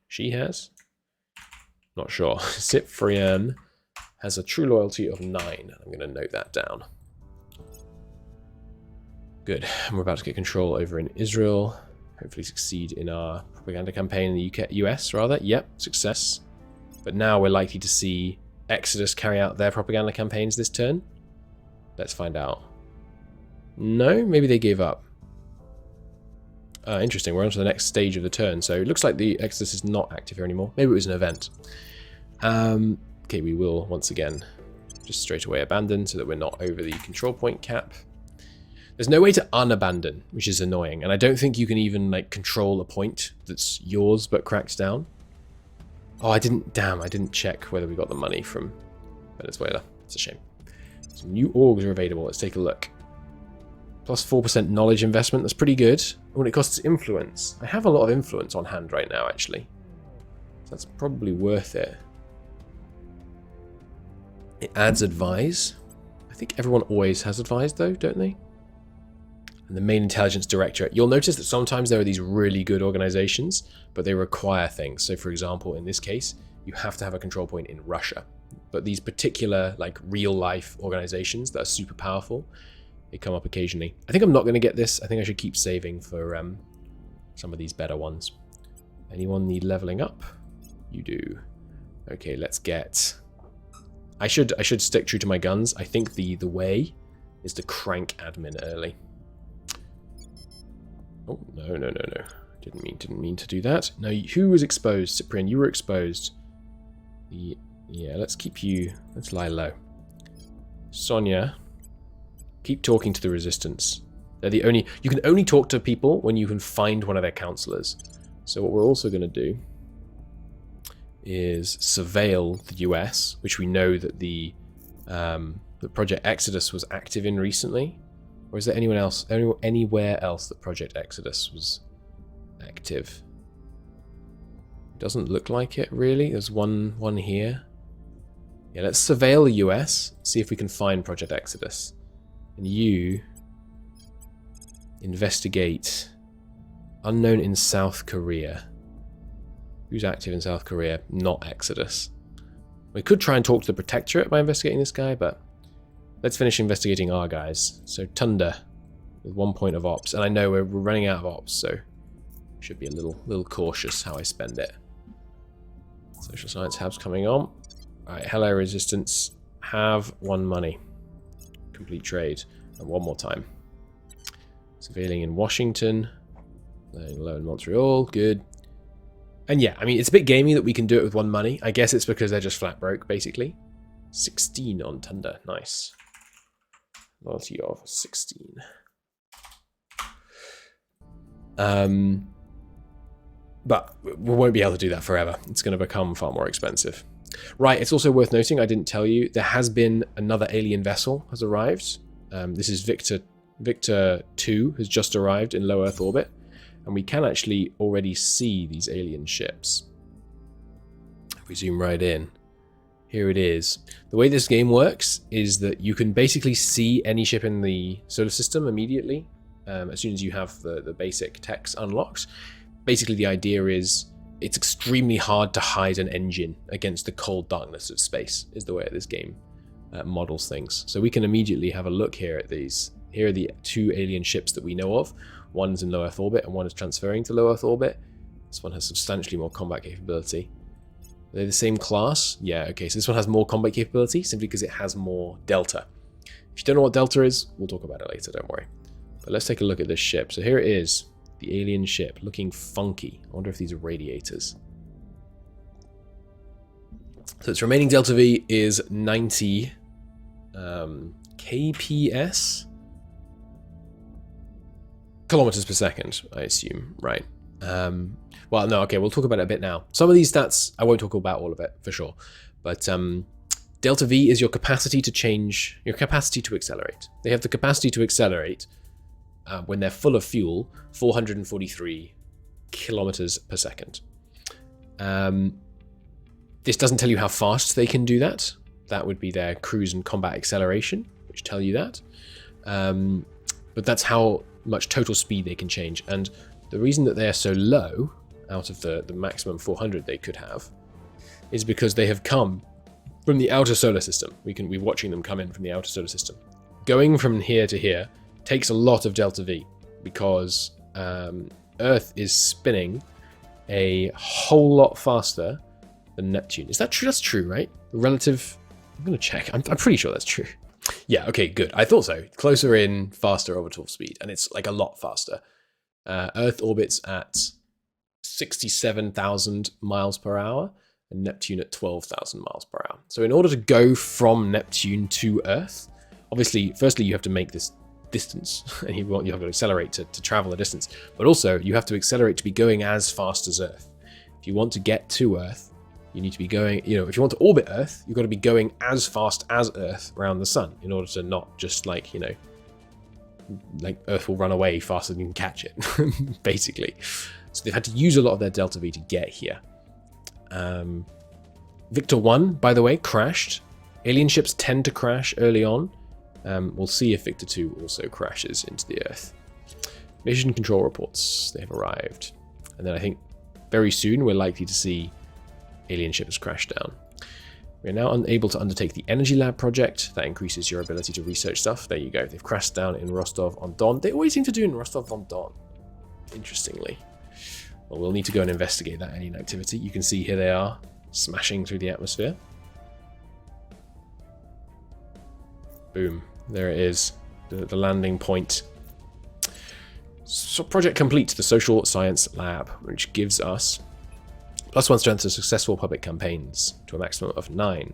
She has. Not sure. Cyprian has a true loyalty of 9. I'm going to note that down. Good. And we're about to get control over in Israel. Hopefully succeed in our propaganda campaign in the US, rather. Yep, success. But now we're likely to see Exodus carry out their propaganda campaigns this turn. Let's find out. No, maybe they gave up. Interesting, we're on to the next stage of the turn. So it looks like the Exodus is not active here anymore. Maybe it was an event. Okay, we will once again just straight away abandon so that we're not over the control point cap. There's no way to unabandon, which is annoying. And I don't think you can even control a point that's yours but cracked down. Oh, I didn't check whether we got the money from Venezuela. It's a shame. Some new orgs are available. Let's take a look. Plus 4% knowledge investment. That's pretty good. When it costs influence. I have a lot of influence on hand right now, actually. So that's probably worth it. It adds advise. I think everyone always has advise though, don't they? And the main intelligence directorate. You'll notice that sometimes there are these really good organizations, but they require things. So for example, in this case, you have to have a control point in Russia. But these particular like real life organizations that are super powerful, they come up occasionally. I think I'm not going to get this. I think I should keep saving for some of these better ones. Anyone need leveling up? You do. Okay, let's get... I should stick true to my guns. I think the way is to crank admin early. Oh, no. Didn't mean to do that. No, who was exposed? Cyprian, you were exposed. Yeah, let's keep you... Let's lie low. Sonia, keep talking to the resistance. They're the only... You can only talk to people when you can find one of their counselors. So what we're also going to do is surveil the US, which we know that the Project Exodus was active in recently. Or is there anyone else, anywhere else that Project Exodus was active? Doesn't look like it really. There's one here. Yeah, let's surveil the US, see if we can find Project Exodus. And you investigate unknown in South Korea. Who's active in South Korea? Not Exodus. We could try and talk to the Protectorate by investigating this guy, but let's finish investigating our guys. So Tunda with 1 point of ops, and I know we're running out of ops, so should be a little cautious how I spend it. Social science hub's coming on. Alright, hello resistance. Have 1 money. Complete trade. And 1 more time. Surveilling in Washington. Laying low in Montreal. Good. And yeah, I mean, it's a bit gamey that we can do it with 1 money. I guess it's because they're just flat broke, basically. 16 on Tunda. Nice. Loyalty of 16. But we won't be able to do that forever. It's going to become far more expensive. Right, it's also worth noting, I didn't tell you, there has been another alien vessel has arrived. This is Victor 2 has just arrived in low Earth orbit. And we can actually already see these alien ships. If we zoom right in, here it is. The way this game works is that you can basically see any ship in the solar system immediately, as soon as you have the basic text unlocked. Basically, the idea is it's extremely hard to hide an engine against the cold darkness of space, is the way this game models things. So we can immediately have a look here at these. Here are the 2 alien ships that we know of. One's in low Earth orbit and one is transferring to low Earth orbit. This one has substantially more combat capability. Are they the same class? Yeah, okay, so this one has more combat capability simply because it has more delta. If you don't know what delta is, we'll talk about it later, don't worry. But let's take a look at this ship. So here it is. The alien ship, looking funky. I wonder if these are radiators. So its remaining delta V is 90 kps? Kilometers per second, I assume, right? Well, no, okay, we'll talk about it a bit now. Some of these stats, I won't talk about all of it, for sure. But delta V is your capacity to change, your capacity to accelerate. They have the capacity to accelerate when they're full of fuel, 443 kilometers per second. This doesn't tell you how fast they can do that. That would be their cruise and combat acceleration, which tell you that. But that's how much total speed they can change. And the reason that they're so low, out of the maximum 400 they could have, is because they have come from the outer solar system. We're watching them come in from the outer solar system. Going from here to here takes a lot of delta V, because Earth is spinning a whole lot faster than Neptune. Is that true? That's true, right? Relative... I'm going to check. I'm pretty sure that's true. Yeah, okay, good. I thought so. Closer in, faster orbital speed, and it's like a lot faster. Earth orbits at 67,000 miles per hour, and Neptune at 12,000 miles per hour. So in order to go from Neptune to Earth, obviously, firstly, you have to make this distance, and you have to accelerate to travel the distance, but also you have to accelerate to be going as fast as Earth. If you want to get to Earth, you need to be going, if you want to orbit Earth, you've got to be going as fast as Earth around the sun in order to not just like Earth will run away faster than you can catch it, basically. So they've had to use a lot of their delta V to get here. Victor 1, by the way, crashed. Alien ships tend to crash early on. We'll see if Victor 2 also crashes into the Earth. Mission control reports. They have arrived. And then I think very soon we're likely to see alien ships crash down. We're now unable to undertake the Energy Lab project. That increases your ability to research stuff. There you go. They've crashed down in Rostov-on-Don. They always seem to do in Rostov-on-Don, interestingly. Well, we'll need to go and investigate that alien activity. You can see here they are, smashing through the atmosphere. Boom. There it is. The landing point. So project complete, the Social Science Lab, which gives us +1 strength to successful public campaigns to a maximum of 9.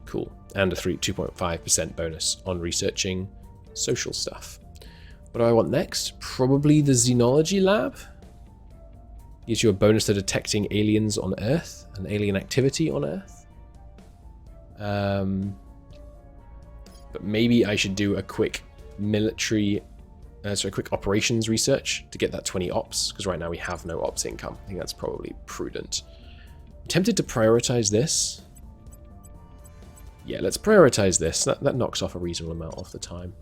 Cool. And a 2.5% bonus on researching social stuff. What do I want next? Probably the Xenology Lab. Gives you a bonus to detecting aliens on Earth and alien activity on Earth. But maybe I should do a quick military, quick operations research to get that 20 ops, because right now we have no ops income. I think that's probably prudent. I'm tempted to prioritize this. Yeah, let's prioritize this. That knocks off a reasonable amount of the time.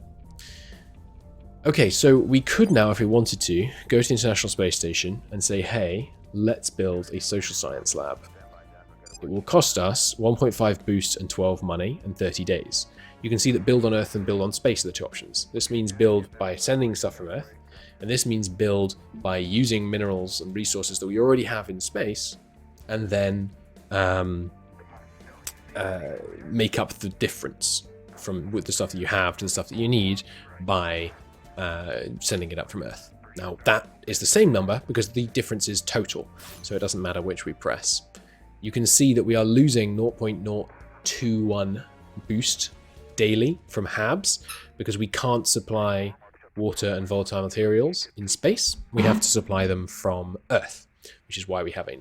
Okay, so we could now, if we wanted to, go to the International Space Station and say, hey, let's build a social science lab. It will cost us 1.5 boost and 12 money and 30 days. You can see that build on Earth and build on space are the two options. This means build by sending stuff from Earth, and this means build by using minerals and resources that we already have in space, and then make up the difference from with the stuff that you have to the stuff that you need by sending it up from Earth. Now that is the same number because the difference is total, so it doesn't matter which we press. You can see that we are losing 0.021 boost daily from HABs because we can't supply water and volatile materials in space. We have to supply them from Earth, which is why we have a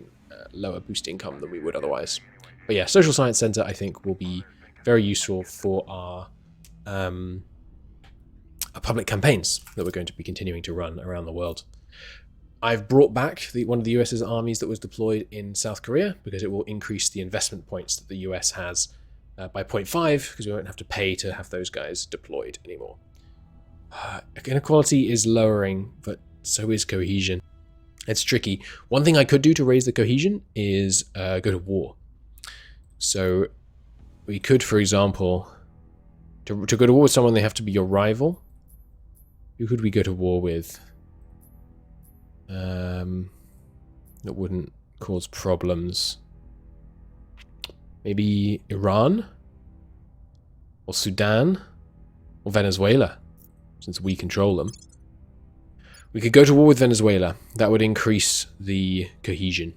lower boost income than we would otherwise. But yeah, Social Science Center I think will be very useful for our public campaigns that we're going to be continuing to run around the world. I've brought back one of the US's armies that was deployed in South Korea because it will increase the investment points that the US has by 0.5 because we won't have to pay to have those guys deployed anymore. Inequality is lowering, but so is cohesion. It's tricky. One thing I could do to raise the cohesion is go to war. So we could, for example, to go to war with someone, they have to be your rival. Who could we go to war with? That wouldn't cause problems. Maybe Iran? Or Sudan? Or Venezuela, since we control them. We could go to war with Venezuela. That would increase the cohesion.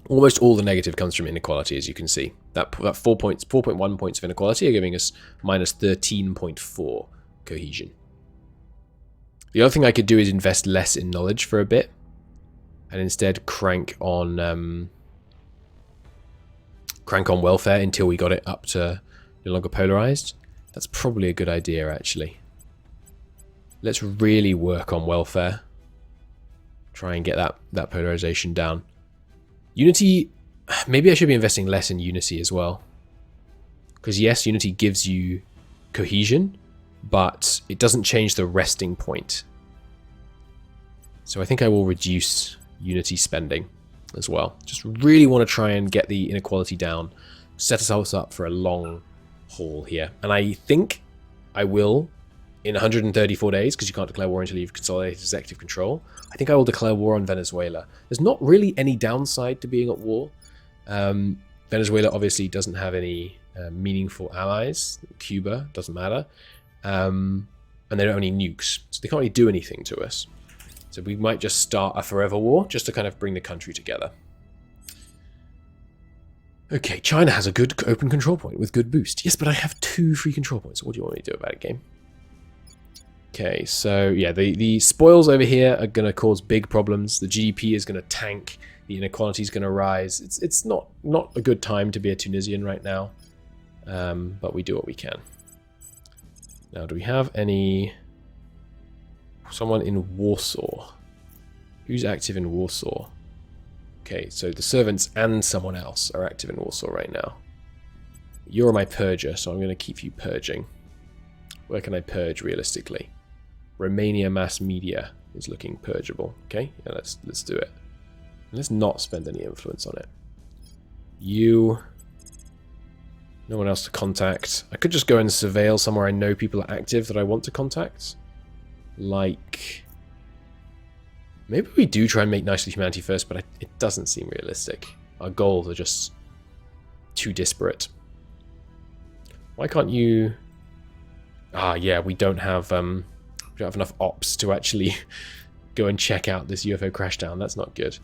Almost all the negative comes from inequality, as you can see. That 4.1 points of inequality are giving us minus 13.4 cohesion. The other thing I could do is invest less in knowledge for a bit, and instead crank on welfare until we got it up to no longer polarized. That's probably a good idea, actually. Let's really work on welfare. Try and get that polarization down. Unity, maybe I should be investing less in Unity as well. Because yes, Unity gives you cohesion, but it doesn't change the resting point. So I think I will reduce Unity spending as well. Just really want to try and get the inequality down, set ourselves up for a long haul here. And I think I will, in 134 days, because you can't declare war until you've consolidated executive control, I think I will declare war on Venezuela. There's not really any downside to being at war. Venezuela obviously doesn't have any meaningful allies. Cuba doesn't matter. And they don't have any nukes, so they can't really do anything to us. So we might just start a forever war, just to kind of bring the country together. Okay, China has a good open control point with good boost. Yes, but I have 2 free control points. What do you want me to do about it, game? Okay, so yeah, the spoils over here are going to cause big problems. The GDP is going to tank. The inequality is going to rise. It's not a good time to be a Tunisian right now, but we do what we can. Now, do we have someone in Warsaw? Who's active in Warsaw? Okay, so the servants and someone else are active in Warsaw right now. You're my purger, so I'm going to keep you purging. Where can I purge realistically? Romania mass media is looking purgeable. Okay, yeah, let's do it. Let's not spend any influence on it. You... No one else to contact. I could just go and surveil somewhere I know people are active that I want to contact. Like... Maybe we do try and make Nice with Humanity first, but it doesn't seem realistic. Our goals are just too disparate. Why can't you... Ah, yeah, we don't have enough ops to actually go and check out this UFO crashdown. That's not good.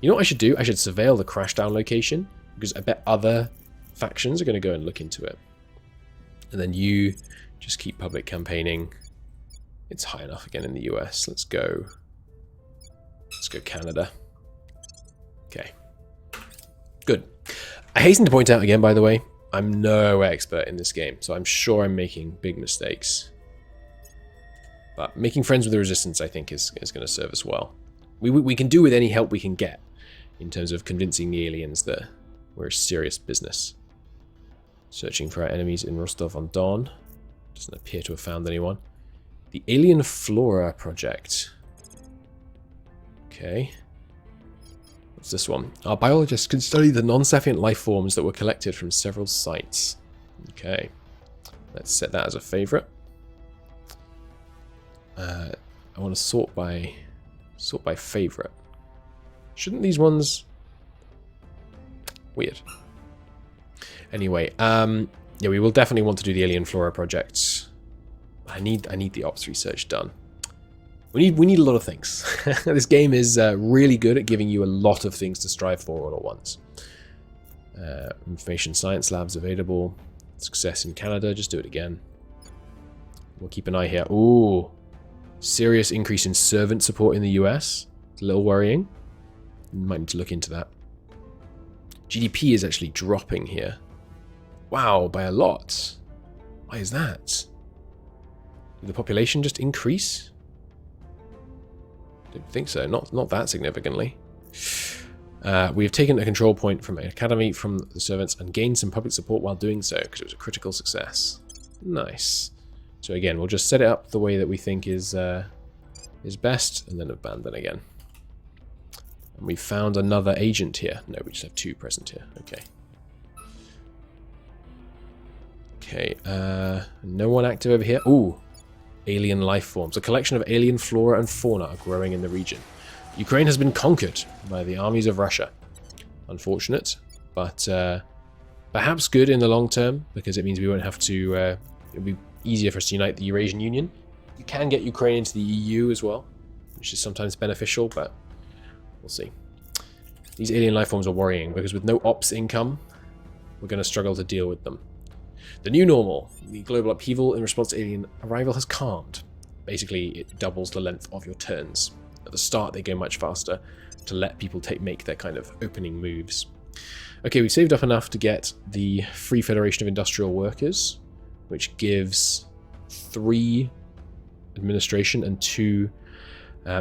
You know what I should do? I should surveil the crashdown location, because I bet other factions are going to go and look into it. And then you just keep public campaigning. It's high enough again in the US. Let's go Canada. Okay. Good. I hasten to point out again, by the way, I'm no expert in this game, so I'm sure I'm making big mistakes. But making friends with the Resistance, I think, is going to serve us well. We can do with any help we can get in terms of convincing the aliens that we're a serious business. Searching for our enemies in Rostov-on-Don. Doesn't appear to have found anyone. The Alien Flora Project. Okay. What's this one? Our biologists can study the non-sapient life forms that were collected from several sites. Okay. Let's set that as a favorite. I want to sort by favorite. Shouldn't these ones... Weird. Anyway, yeah, we will definitely want to do the Alien Flora project. I need the ops research done. We need a lot of things. This game is really good at giving you a lot of things to strive for all at once. Information science labs available. Success in Canada. Just do it again. We'll keep an eye here. Ooh, serious increase in servant support in the US. It's a little worrying. Might need to look into that. GDP is actually dropping here. Wow, by a lot. Why is that? Did the population just increase? Didn't think so. Not that significantly. We have taken a control point from an academy from the servants and gained some public support while doing so because it was a critical success. Nice. So again, we'll just set it up the way that we think is best and then abandon again. And we found another agent here. No, we just have two present here. Okay. Okay, no one active over here. Ooh, alien life forms. A collection of alien flora and fauna are growing in the region. Ukraine has been conquered by the armies of Russia. Unfortunate, but perhaps good in the long term, because it means we won't have to... it'll be easier for us to unite the Eurasian Union. You can get Ukraine into the EU as well, which is sometimes beneficial, but we'll see. These alien life forms are worrying, because with no ops income, we're going to struggle to deal with them. The new normal, the global upheaval in response to alien arrival, has calmed. Basically, it doubles the length of your turns. At the start, they go much faster to let people make their kind of opening moves. Okay, we saved up enough to get the Free Federation of Industrial Workers, which gives 3 administration and 2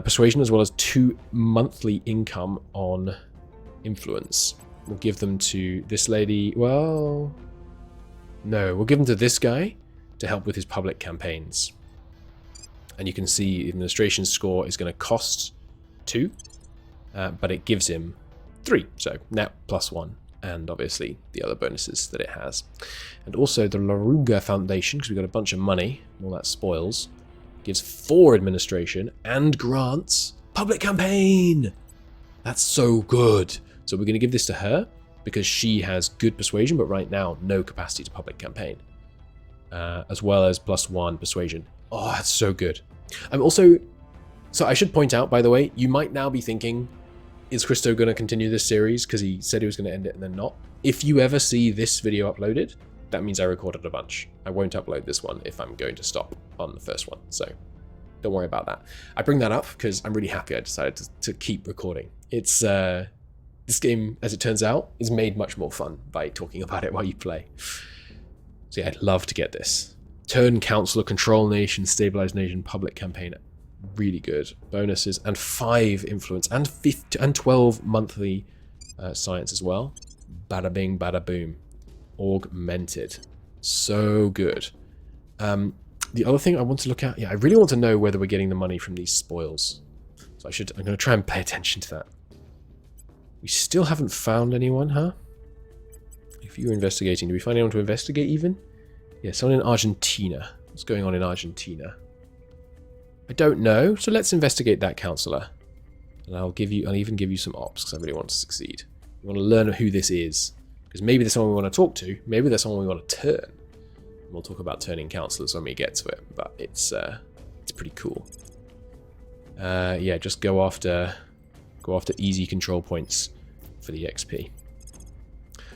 persuasion, as well as 2 monthly income on influence. We'll give them to this lady. Well, no, we'll give them to this guy to help with his public campaigns. And you can see the administration score is going to cost 2, but it gives him 3. So net +1, and obviously the other bonuses that it has. And also the Laruga Foundation, because we've got a bunch of money, all that spoils, gives 4 administration and grants. Public campaign! That's so good. So we're going to give this to her, because she has good persuasion, but right now no capacity to public campaign. As well as +1 persuasion. Oh, that's so good. I'm also... So I should point out, by the way, you might now be thinking, is Christo going to continue this series? Because he said he was going to end it and then not. If you ever see this video uploaded, that means I recorded a bunch. I won't upload this one if I'm going to stop on the first one. So don't worry about that. I bring that up because I'm really happy I decided to keep recording. It's... this game, as it turns out, is made much more fun by talking about it while you play. So yeah, I'd love to get this. Turn Council of Control Nation, Stabilize Nation, Public Campaign. Really good. Bonuses and 5 influence and 12 monthly science as well. Bada bing, bada boom. Augmented. So good. The other thing I want to look at, I really want to know whether we're getting the money from these spoils. So I'm going to try and pay attention to that. We still haven't found anyone, huh? If you're investigating, do we find anyone to investigate even? Yeah, someone in Argentina. What's going on in Argentina? I don't know, so let's investigate that, councillor. And I'll even give you some ops, because I really want to succeed. We want to learn who this is. Because maybe there's someone we want to talk to, maybe there's someone we want to turn. And we'll talk about turning councillors when we get to it, but it's pretty cool. Yeah, just go after easy control points for the XP.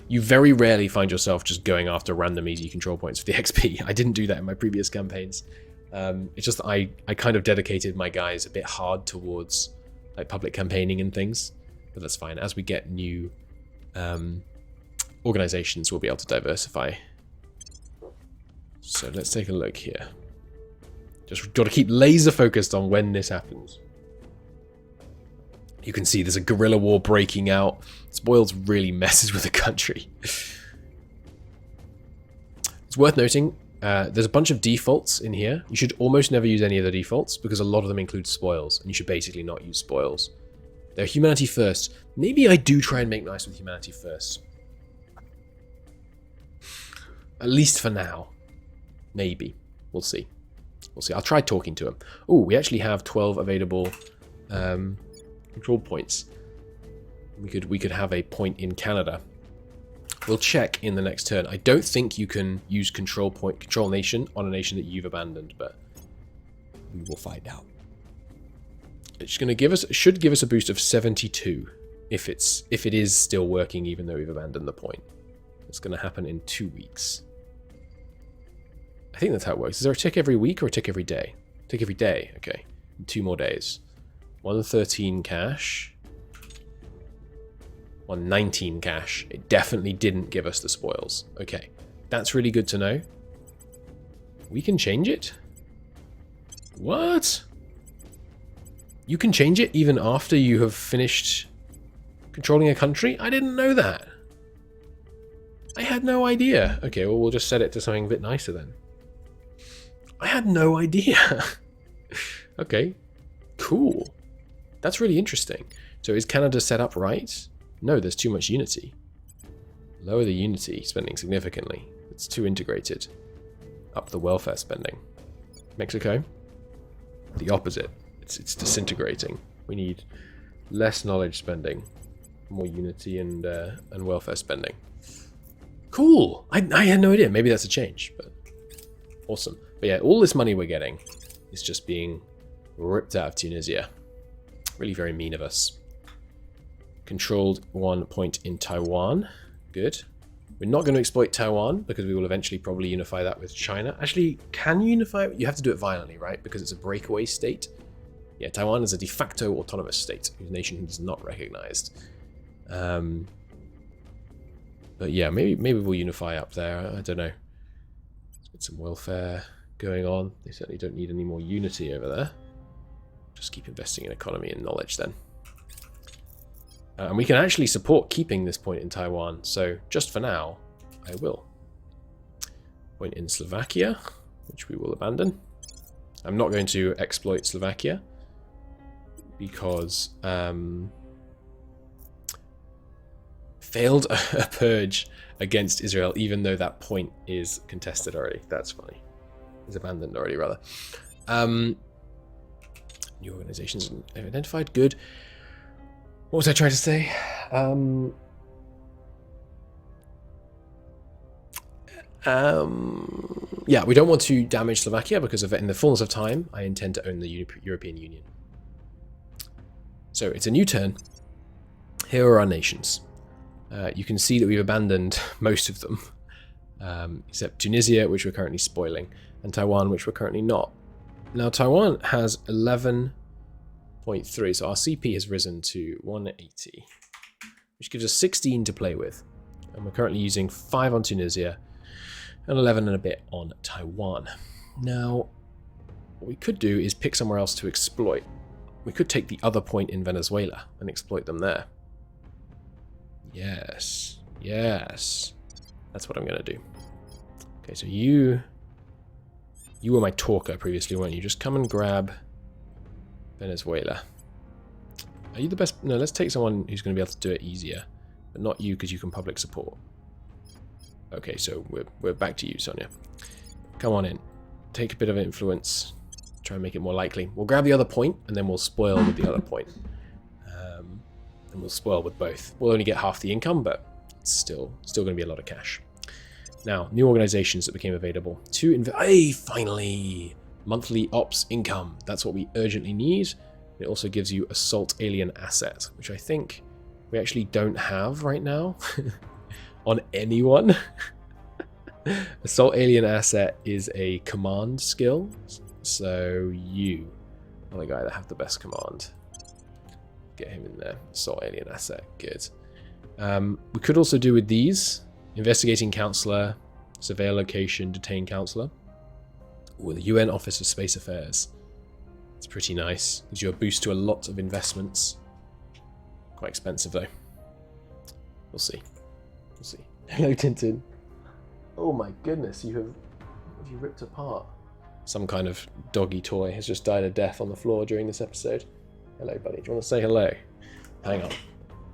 You very rarely find yourself just going after random easy control points for the XP. I didn't do that in my previous campaigns. It's just that I kind of dedicated my guys a bit hard towards like public campaigning and things, but that's fine. As we get new organizations, we'll be able to diversify. So let's take a look here. Just got to keep laser focused on when this happens. You can see there's a guerrilla war breaking out. Spoils really messes with the country. It's worth noting, there's a bunch of defaults in here. You should almost never use any of the defaults because a lot of them include spoils, and you should basically not use spoils. They're humanity first. Maybe I do try and make nice with humanity first. At least for now. Maybe. We'll see. We'll see. I'll try talking to him. Oh, we actually have 12 available control points. We could have a point in Canada. We'll check in the next turn. I don't think you can use control nation on a nation that you've abandoned, but we will find out. It's going to should give us a boost of 72 if it is still working even though we've abandoned the point. It's going to happen in 2 weeks. I think that's how it works. Is there a tick every week or a tick every day? Tick every day. Okay. 2 more days. 113 cash. 119 cash. It definitely didn't give us the spoils. Okay. That's really good to know. We can change it? What? You can change it even after you have finished controlling a country? I didn't know that. I had no idea. Okay, well, we'll just set it to something a bit nicer then. I had no idea. Okay, cool. That's really interesting. So is Canada set up right? No, there's too much unity. Lower the unity spending significantly. It's too integrated. Up the welfare spending. Mexico? The opposite. It's disintegrating. We need less knowledge spending, more unity and welfare spending. Cool. I had no idea. Maybe that's a change, but awesome. But yeah, all this money we're getting is just being ripped out of Tunisia. Really very mean of us. Controlled 1 point in Taiwan. Good. We're not going to exploit Taiwan because we will eventually probably unify that with China. Actually, can you unify it? You have to do it violently, right? Because it's a breakaway state. Yeah, Taiwan is a de facto autonomous state whose nation is not recognized. But yeah, maybe we'll unify up there. I don't know. Let's get some welfare going on. They certainly don't need any more unity over there. Just keep investing in economy and knowledge then. And we can actually support keeping this point in Taiwan. So just for now, I will. Point in Slovakia, which we will abandon. I'm not going to exploit Slovakia because failed a purge against Israel, even though that point is contested already. That's funny. Is abandoned already, rather. New organizations identified. Good. What was I trying to say? Yeah, we don't want to damage Slovakia because in the fullness of time, I intend to own the European Union. So it's a new turn. Here are our nations. You can see that we've abandoned most of them, except Tunisia, which we're currently spoiling, and Taiwan, which we're currently not. Now, Taiwan has 11.3, so our CP has risen to 180, which gives us 16 to play with. And we're currently using 5 on Tunisia and 11 and a bit on Taiwan. Now, what we could do is pick somewhere else to exploit. We could take the other point in Venezuela and exploit them there. Yes. Yes. That's what I'm going to do. Okay, so you were my talker previously, weren't you? Just come and grab Venezuela. Are you the best? No, let's take someone who's going to be able to do it easier. But not you, because you can public support. Okay, so we're back to you, Sonia. Come on in. Take a bit of influence. Try and make it more likely. We'll grab the other point, and then we'll spoil with the other point. And we'll spoil with both. We'll only get half the income, but it's still going to be a lot of cash. Now, new organizations that became available. Hey, finally! Monthly ops income. That's what we urgently need. It also gives you assault alien asset, which I think we actually don't have right now on anyone. Assault alien asset is a command skill, so you are the guy that have the best command. Get him in there. Assault alien asset, good. We could also do with these: investigating counselor, surveyor location, detain counselor, or the UN Office of Space Affairs. It's pretty nice. Gives you a boost to a lot of investments. Quite expensive though. We'll see. We'll see. Hello, Tintin. Oh my goodness, what have you ripped apart? Some kind of doggy toy has just died a death on the floor during this episode. Hello, buddy. Do you want to say hello? Hang on.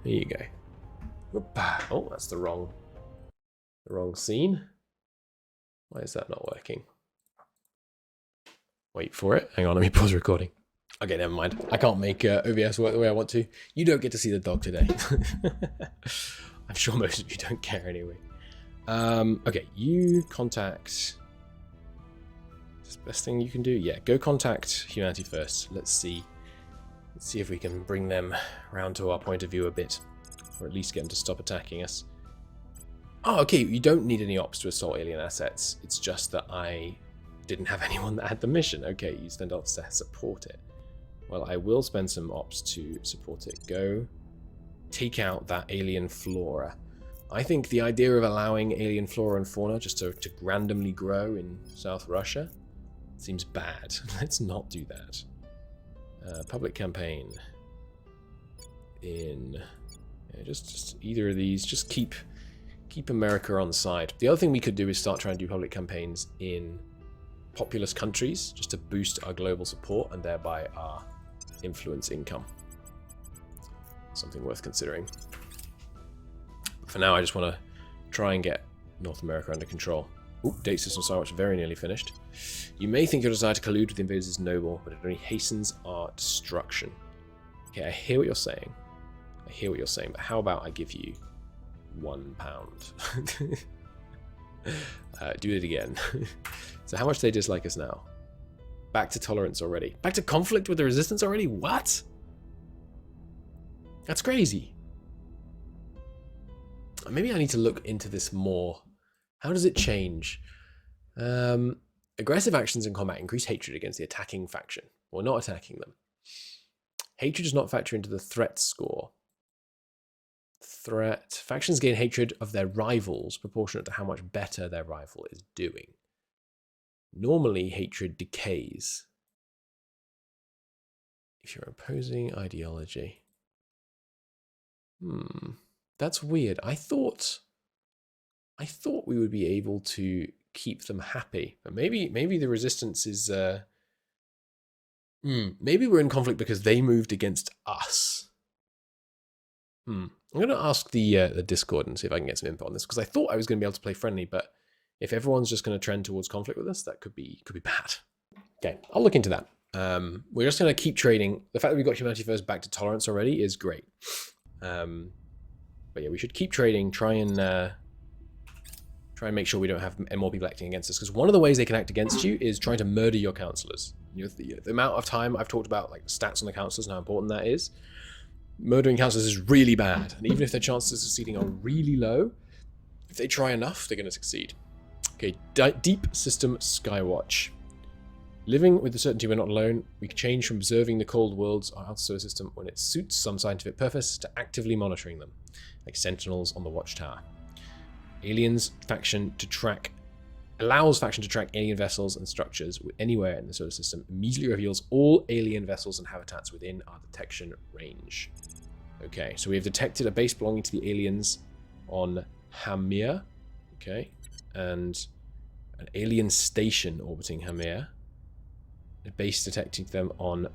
Here you go. Oh, that's the wrong scene. Why is that not working? Wait for it. Hang on, let me pause recording. Okay, never mind. I can't make OBS work the way I want to. You don't get to see the dog today. I'm sure most of you don't care anyway. Okay, you contact... Is this the best thing you can do? Yeah, go contact humanity first. Let's see if we can bring them round to our point of view a bit. Or at least get them to stop attacking us. Oh, okay, you don't need any ops to assault alien assets. It's just that I didn't have anyone that had the mission. Okay, you spend ops to support it. Well, I will spend some ops to support it. Go take out that alien flora. I think the idea of allowing alien flora and fauna just to randomly grow in South Russia seems bad. Let's not do that. Public campaign. Just either of these. Just keep America on side. The other thing we could do is start trying to do public campaigns in populous countries just to boost our global support and thereby our influence income. Something worth considering. For now, I just want to try and get North America under control. Ooh, date system Sandwich very nearly finished. You may think your desire to collude with the invaders is noble, but it only hastens our destruction. Okay, I hear what you're saying. But how about I give you £1? Do it again. So how much do they dislike us now? Back to tolerance already. Back to conflict with the resistance already? What? That's crazy. Maybe I need to look into this more. How does it change? Aggressive actions in combat increase hatred against the attacking faction, or not attacking them. Hatred does not factor into the threat score. Factions gain hatred of their rivals proportionate to how much better their rival is doing. Normally, hatred decays if you're opposing ideology. That's weird. I thought we would be able to keep them happy, but maybe the resistance is maybe we're in conflict because they moved against us. I'm going to ask the Discord and see if I can get some input on this, because I thought I was going to be able to play friendly, but if everyone's just going to trend towards conflict with us, that could be bad. Okay, I'll look into that. We're just going to keep trading. The fact that we got humanity first back to tolerance already is great. But yeah, we should keep trading. Try and make sure we don't have more people acting against us, because one of the ways they can act against you is trying to murder your counselors. The amount of time I've talked about, like, the stats on the counselors and how important that is. Murdering counselors is really bad, and even if their chances of succeeding are really low, if they try enough, they're going to succeed. Okay, Deep System Skywatch. Living with the certainty we're not alone, we can change from observing the cold worlds of our solar system when it suits some scientific purpose to actively monitoring them, like sentinels on the watchtower. Aliens faction to track Allows faction to track alien vessels and structures anywhere in the solar system. Immediately reveals all alien vessels and habitats within our detection range. Okay, so we have detected a base belonging to the aliens on Hamir. Okay, and an alien station orbiting Hamir. A base detecting them on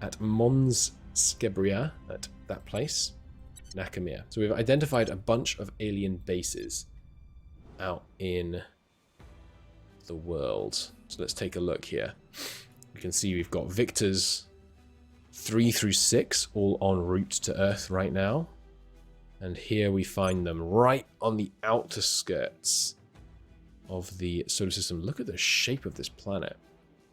at Mons Skebria, at that place. Nakamir. So we've identified a bunch of alien bases out in the world. So let's take a look here. You can see we've got Victors 3 through 6 all en route to Earth right now. And here we find them right on the outer skirts of the solar system. Look at the shape of this planet.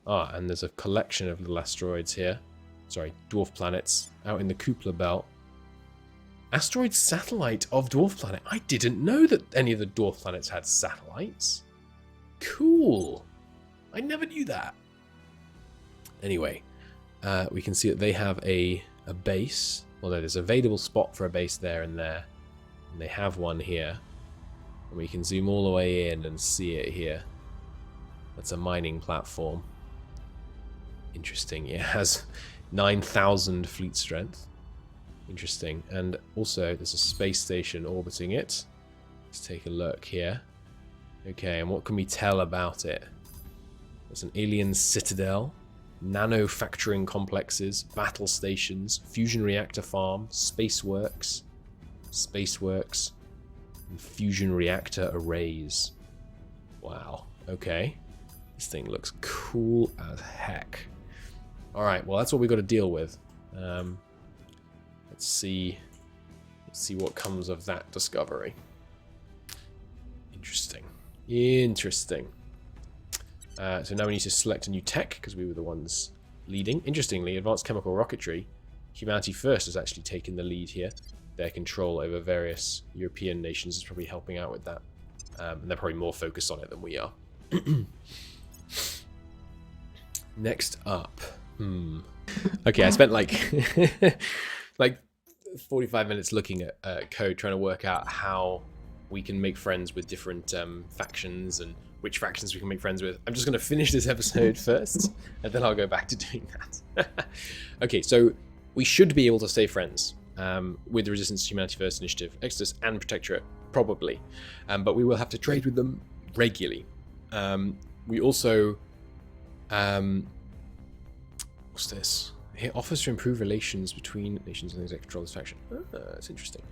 Ah, and there's a collection of little asteroids here. Sorry, dwarf planets out in the Kuiper belt. Asteroid satellite of dwarf planet. I didn't know that any of the dwarf planets had satellites. Cool. I never knew that. Anyway, we can see that they have a base. Although there's a available spot for a base there and there. And they have one here. And we can zoom all the way in and see it here. That's a mining platform. Interesting. It has 9,000 fleet strength. Interesting. And also there's a space station orbiting it. Let's take a look here. Okay, and what can we tell about it? There's an alien citadel, nanofacturing complexes, battle stations, fusion reactor farm, spaceworks, and fusion reactor arrays. Wow. Okay. This thing looks cool as heck. Alright, well that's what we've got to deal with. Let's see what comes of that discovery. Interesting. Interesting. So now we need to select a new tech, because we were the ones leading. Interestingly, advanced chemical rocketry, Humanity First has actually taken the lead here. Their control over various European nations is probably helping out with that. And they're probably more focused on it than we are. Next up. Okay, I spent like 45 minutes looking at code, trying to work out how we can make friends with different factions and which factions we can make friends with. I'm just going to finish this episode first, and then I'll go back to doing that. Okay, so we should be able to stay friends with the Resistance to Humanity First Initiative, Exodus, and Protectorate, probably. But we will have to trade with them regularly. We also... what's this? It offers to improve relations between nations and those that control this faction. That's interesting.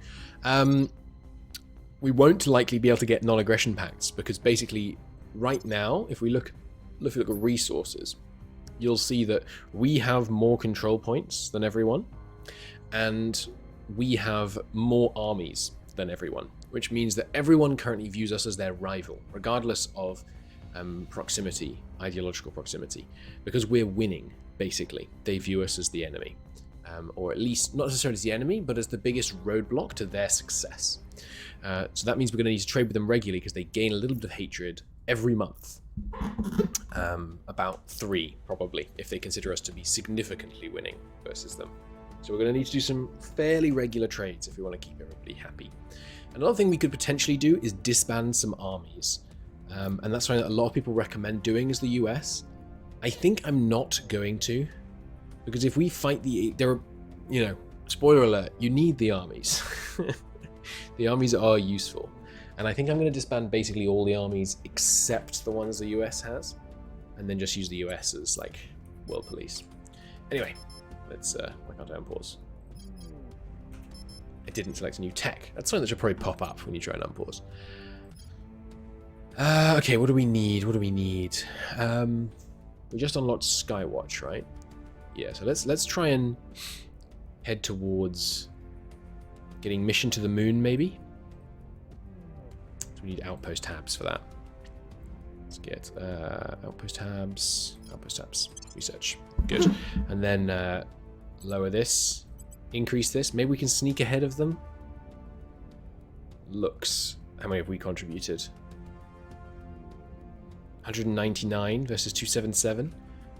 We won't likely be able to get non-aggression pacts, because basically, right now, if we look at resources, you'll see that we have more control points than everyone, and we have more armies than everyone, which means that everyone currently views us as their rival, regardless of proximity, ideological proximity, because we're winning. Basically, they view us as the enemy, or at least not necessarily as the enemy, but as the biggest roadblock to their success. So that means we're going to need to trade with them regularly, because they gain a little bit of hatred every month. About 3, probably, if they consider us to be significantly winning versus them. So we're going to need to do some fairly regular trades if we want to keep everybody happy. Another thing we could potentially do is disband some armies. And that's something that a lot of people recommend doing as the US. I think I'm not going to, because if we fight spoiler alert, you need the armies. The armies are useful. And I think I'm going to disband basically all the armies except the ones the US has, and then just use the US as, like, world police. Anyway, let's, why can't I unpause? I didn't select a new tech. That's something that should probably pop up when you try and unpause. Okay, what do we need? We just unlocked Skywatch, right? Yeah, so let's try and head towards getting mission to the moon, maybe? So we need outpost tabs for that. Let's get outpost tabs, research. Good. And then lower this, increase this. Maybe we can sneak ahead of them. Looks. How many have we contributed? 199 versus 277.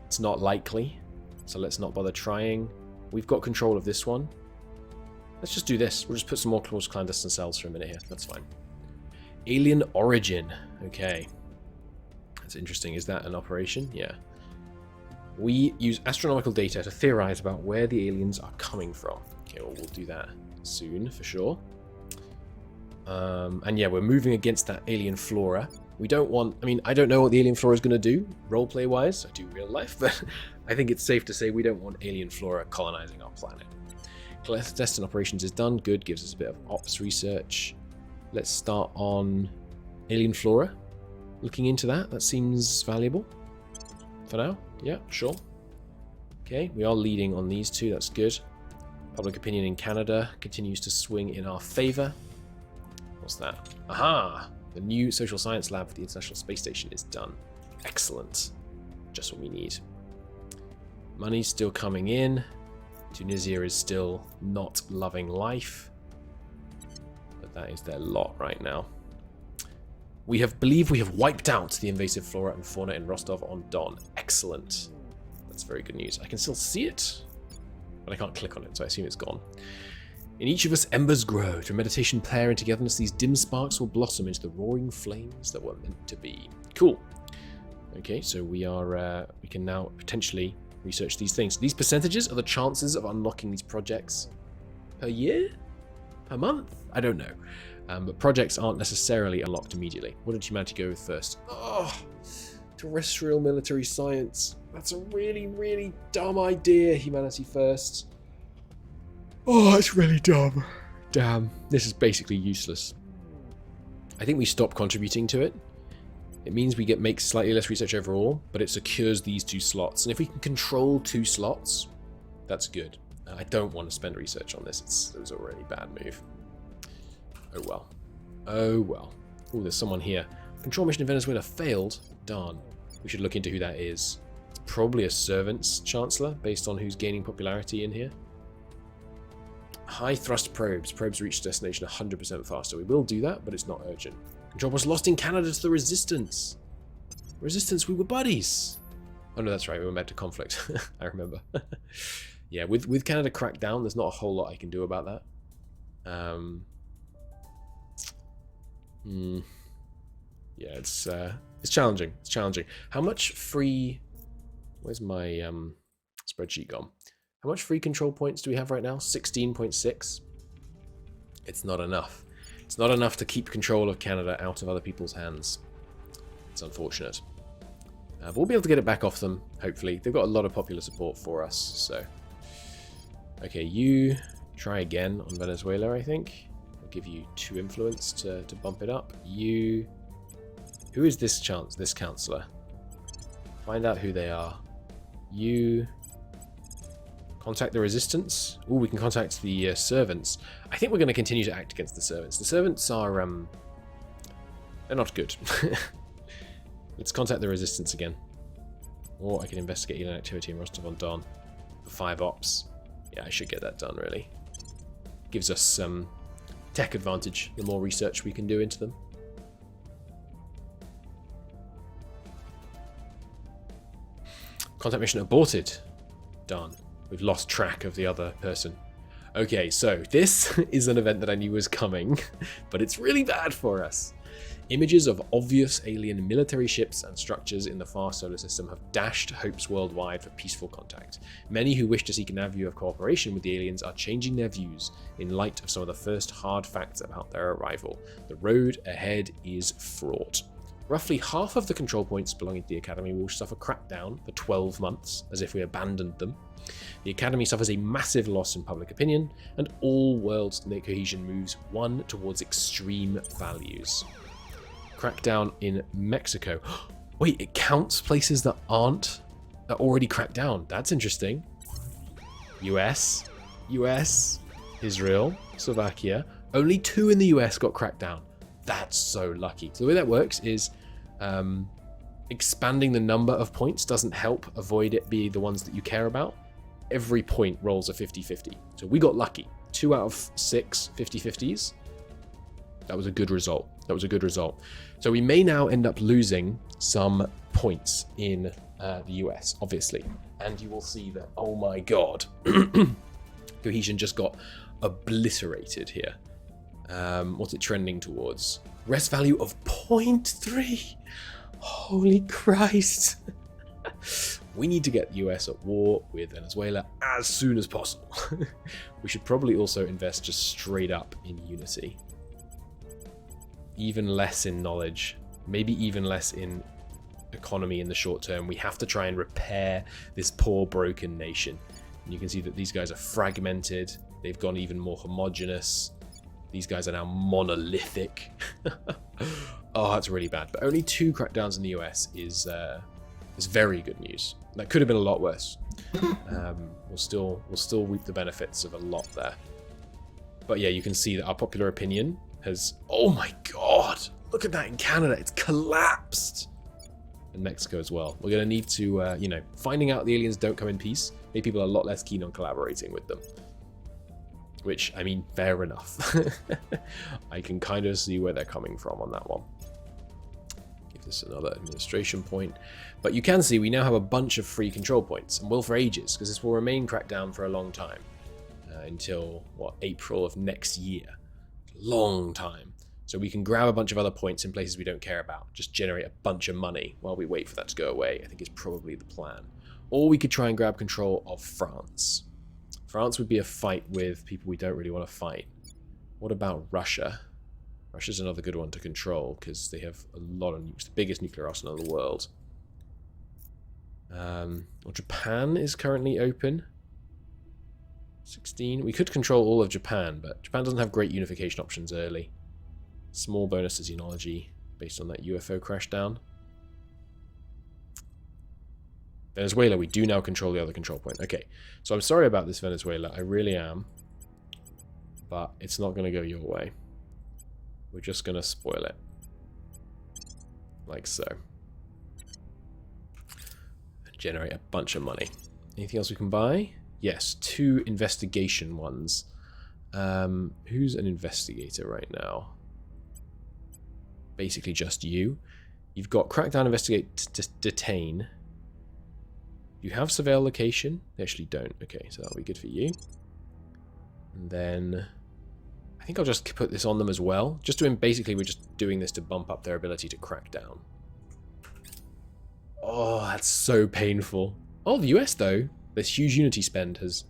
It's not likely, so let's not bother trying. We've got control of this one. Let's just do this. We'll just put some more clandestine cells for a minute here. That's fine. Alien origin. Okay. That's interesting. Is that an operation? Yeah. We use astronomical data to theorize about where the aliens are coming from. Okay, well, we'll do that soon for sure. And yeah, we're moving against that alien flora. We don't want... I mean, I don't know what the alien flora is going to do, roleplay-wise. I do real life, but I think it's safe to say we don't want alien flora colonizing our planet. Clandestine operations is done. Good, gives us a bit of ops research. Let's start on alien flora. Looking into that. That seems valuable. For now. Yeah, sure. Okay, we are leading on these two. That's good. Public opinion in Canada continues to swing in our favor. What's that? Aha! The new social science lab for the International Space Station is done. Excellent. Just what we need. Money's still coming in. Tunisia is still not loving life. But that is their lot right now. We believe we have wiped out the invasive flora and fauna in Rostov-on-Don. Excellent. That's very good news. I can still see it, but I can't click on it, so I assume it's gone. In each of us, embers grow. Through meditation, prayer, and togetherness, these dim sparks will blossom into the roaring flames that were meant to be. Cool. Okay, so we can now potentially research these things. These percentages are the chances of unlocking these projects per year? Per month? I don't know. But projects aren't necessarily unlocked immediately. What did humanity go with first? Oh, terrestrial military science. That's a really, really dumb idea, humanity first. Oh, it's really dumb. Damn, this is basically useless. I think we stop contributing to it. It means we make slightly less research overall, but it secures these 2 slots. And if we can control 2 slots, that's good. I don't want to spend research on this. It was already a bad move. Oh well. Oh well. Oh, there's someone here. Control mission in Venezuela failed. Darn. We should look into who that is. It's probably a servant's chancellor, based on who's gaining popularity in here. High thrust probes. Probes reach destination 100% faster. We will do that, but it's not urgent. Control was lost in Canada to the Resistance. Resistance, we were buddies. Oh no, that's right. We were met to conflict. I remember. Yeah, with Canada cracked down, there's not a whole lot I can do about that. Yeah, it's challenging. It's challenging. How much free... Where's my spreadsheet gone? How much free control points do we have right now? 16.6. It's not enough. It's not enough to keep control of Canada out of other people's hands. It's unfortunate. But we'll be able to get it back off them, hopefully. They've got a lot of popular support for us, so... Okay, you try again on Venezuela, I think. I'll give you 2 influence to bump it up. You... Who is this councillor? Find out who they are. You... Contact the Resistance. Oh, we can contact the servants. I think we're going to continue to act against the servants. The servants are... they're not good. Let's contact the Resistance again. Or I can investigate alien activity in Rostov-on-Don for 5 ops. Yeah, I should get that done, really. Gives us some tech advantage, the more research we can do into them. Contact mission aborted. Darn. We've lost track of the other person. Okay, so this is an event that I knew was coming, but it's really bad for us. Images of obvious alien military ships and structures in the far solar system have dashed hopes worldwide for peaceful contact. Many who wish to seek an avenue of cooperation with the aliens are changing their views in light of some of the first hard facts about their arrival. The road ahead is fraught. Roughly half of the control points belonging to the Academy will suffer crackdown for 12 months, as if we abandoned them. The Academy suffers a massive loss in public opinion, and all world's cohesion moves one towards extreme values. Crackdown in Mexico. Wait, it counts places that aren't already cracked down. That's interesting. US, Israel, Slovakia. Only 2 in the US got cracked down. That's so lucky. So the way that works is expanding the number of points doesn't help avoid it be the ones that you care about. Every point rolls a 50-50. So we got lucky. 2 out of 6 50-50s. That was a good result. So we may now end up losing some points in the US, obviously. And you will see that, oh my god, cohesion just got obliterated here. What's it trending towards? Rest value of 0.3. Holy Christ. We need to get the US at war with Venezuela as soon as possible. We should probably also invest just straight up in unity. Even less in knowledge. Maybe even less in economy in the short term. We have to try and repair this poor, broken nation. And you can see that these guys are fragmented. They've gone even more homogenous. These guys are now monolithic. Oh, that's really bad. But only 2 crackdowns in the US is very good news. That could have been a lot worse. We'll still reap the benefits of a lot there. But yeah, you can see that our popular opinion has... Oh my god! Look at that in Canada. It's collapsed! And Mexico as well. We're going to need to, you know, finding out the aliens don't come in peace. Maybe people are a lot less keen on collaborating with them. Which, I mean, fair enough. I can kind of see where they're coming from on that one. Give this another administration point. But you can see we now have a bunch of free control points, and will for ages, because this will remain cracked down for a long time. Until, what, April of next year. Long time. So we can grab a bunch of other points in places we don't care about. Just generate a bunch of money while we wait for that to go away, I think is probably the plan. Or we could try and grab control of France. France would be a fight with people we don't really want to fight. What about Russia? Russia's another good one to control because they have a lot of nukes, the biggest nuclear arsenal in the world. Well, Japan is currently open. 16. We could control all of Japan, but Japan doesn't have great unification options early. Small bonus to xenology based on that UFO crash down. Venezuela, we do now control the other control point. Okay, so I'm sorry about this, Venezuela. I really am. But it's not going to go your way. We're just going to spoil it. Like so. Generate a bunch of money. Anything else we can buy? Yes, 2 investigation ones. Who's an investigator right now? Basically just you. You've got crackdown, investigate, detain. You have surveil location. They actually don't. Okay, so that'll be good for you. And then I think I'll just put this on them as well. Just doing, basically we're just doing this to bump up their ability to crack down. Oh, that's so painful. Oh, the US though, this huge unity spend has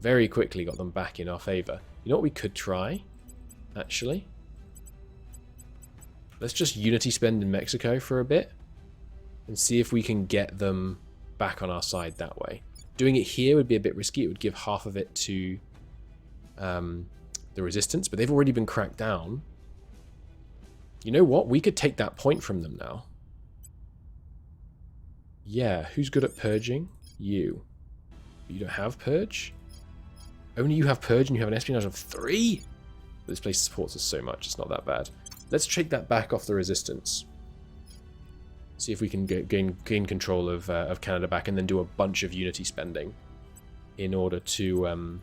very quickly got them back in our favor. You know what we could try, actually? Let's just unity spend in Mexico for a bit and see if we can get them back on our side that way. Doing it here would be a bit risky. It would give half of it to the resistance, but they've already been cracked down. You know what? We could take that point from them now. Yeah, who's good at purging? You. You don't have purge? Only you have purge and you have an espionage of 3? This place supports us so much, it's not that bad. Let's take that back off the resistance. See if we can gain control of Canada back and then do a bunch of unity spending in order to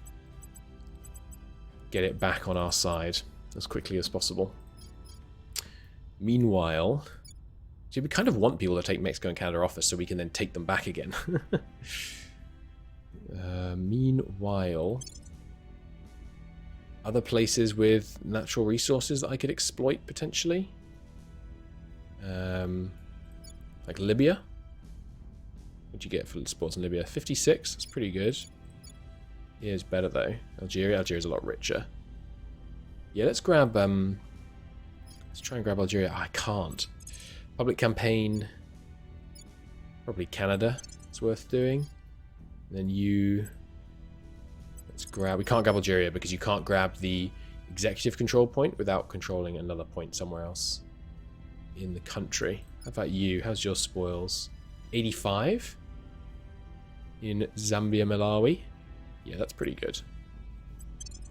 get it back on our side as quickly as possible. Meanwhile, see, we kind of want people to take Mexico and Canada off us so we can then take them back again. Meanwhile, other places with natural resources that I could exploit potentially. Like Libya. What'd you get for sports in Libya? 56. That's pretty good. Here's better though. Algeria. Algeria's a lot richer. Yeah, let's grab. Let's try and grab Algeria. Oh, I can't. Public campaign. Probably Canada. It's worth doing. And then you. Let's grab. We can't grab Algeria because you can't grab the executive control point without controlling another point somewhere else in the country. How about you? How's your spoils? 85 in Zambia, Malawi. Yeah, that's pretty good.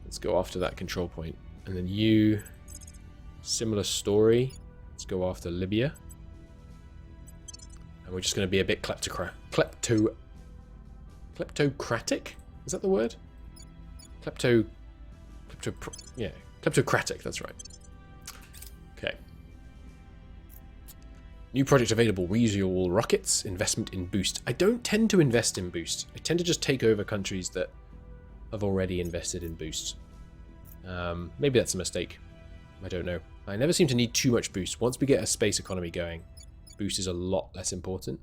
Let's go after that control point. And then you, similar story. Let's go after Libya. And we're just going to be a bit kleptocratic? Is that the word? Yeah, kleptocratic, that's right. Okay. New project available, reusable rockets, investment in boost. I don't tend to invest in boost. I tend to just take over countries that have already invested in boost. Maybe that's a mistake. I don't know. I never seem to need too much boost. Once we get a space economy going, boost is a lot less important.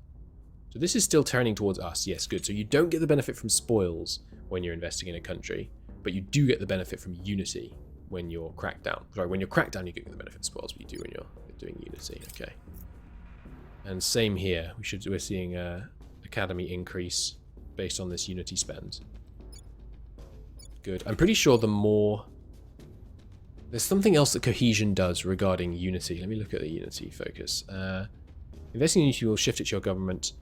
So this is still turning towards us. Yes, good. So you don't get the benefit from spoils when you're investing in a country, but you do get the benefit from unity when you're cracked down. Sorry, when you're cracked down, you get the benefit of spoils, but you do when you're doing unity. Okay. And same here. We're seeing academy increase based on this unity spend. Good. I'm pretty sure the more... There's something else that cohesion does regarding unity. Let me look at the unity focus. Investing in unity will shift it to your government.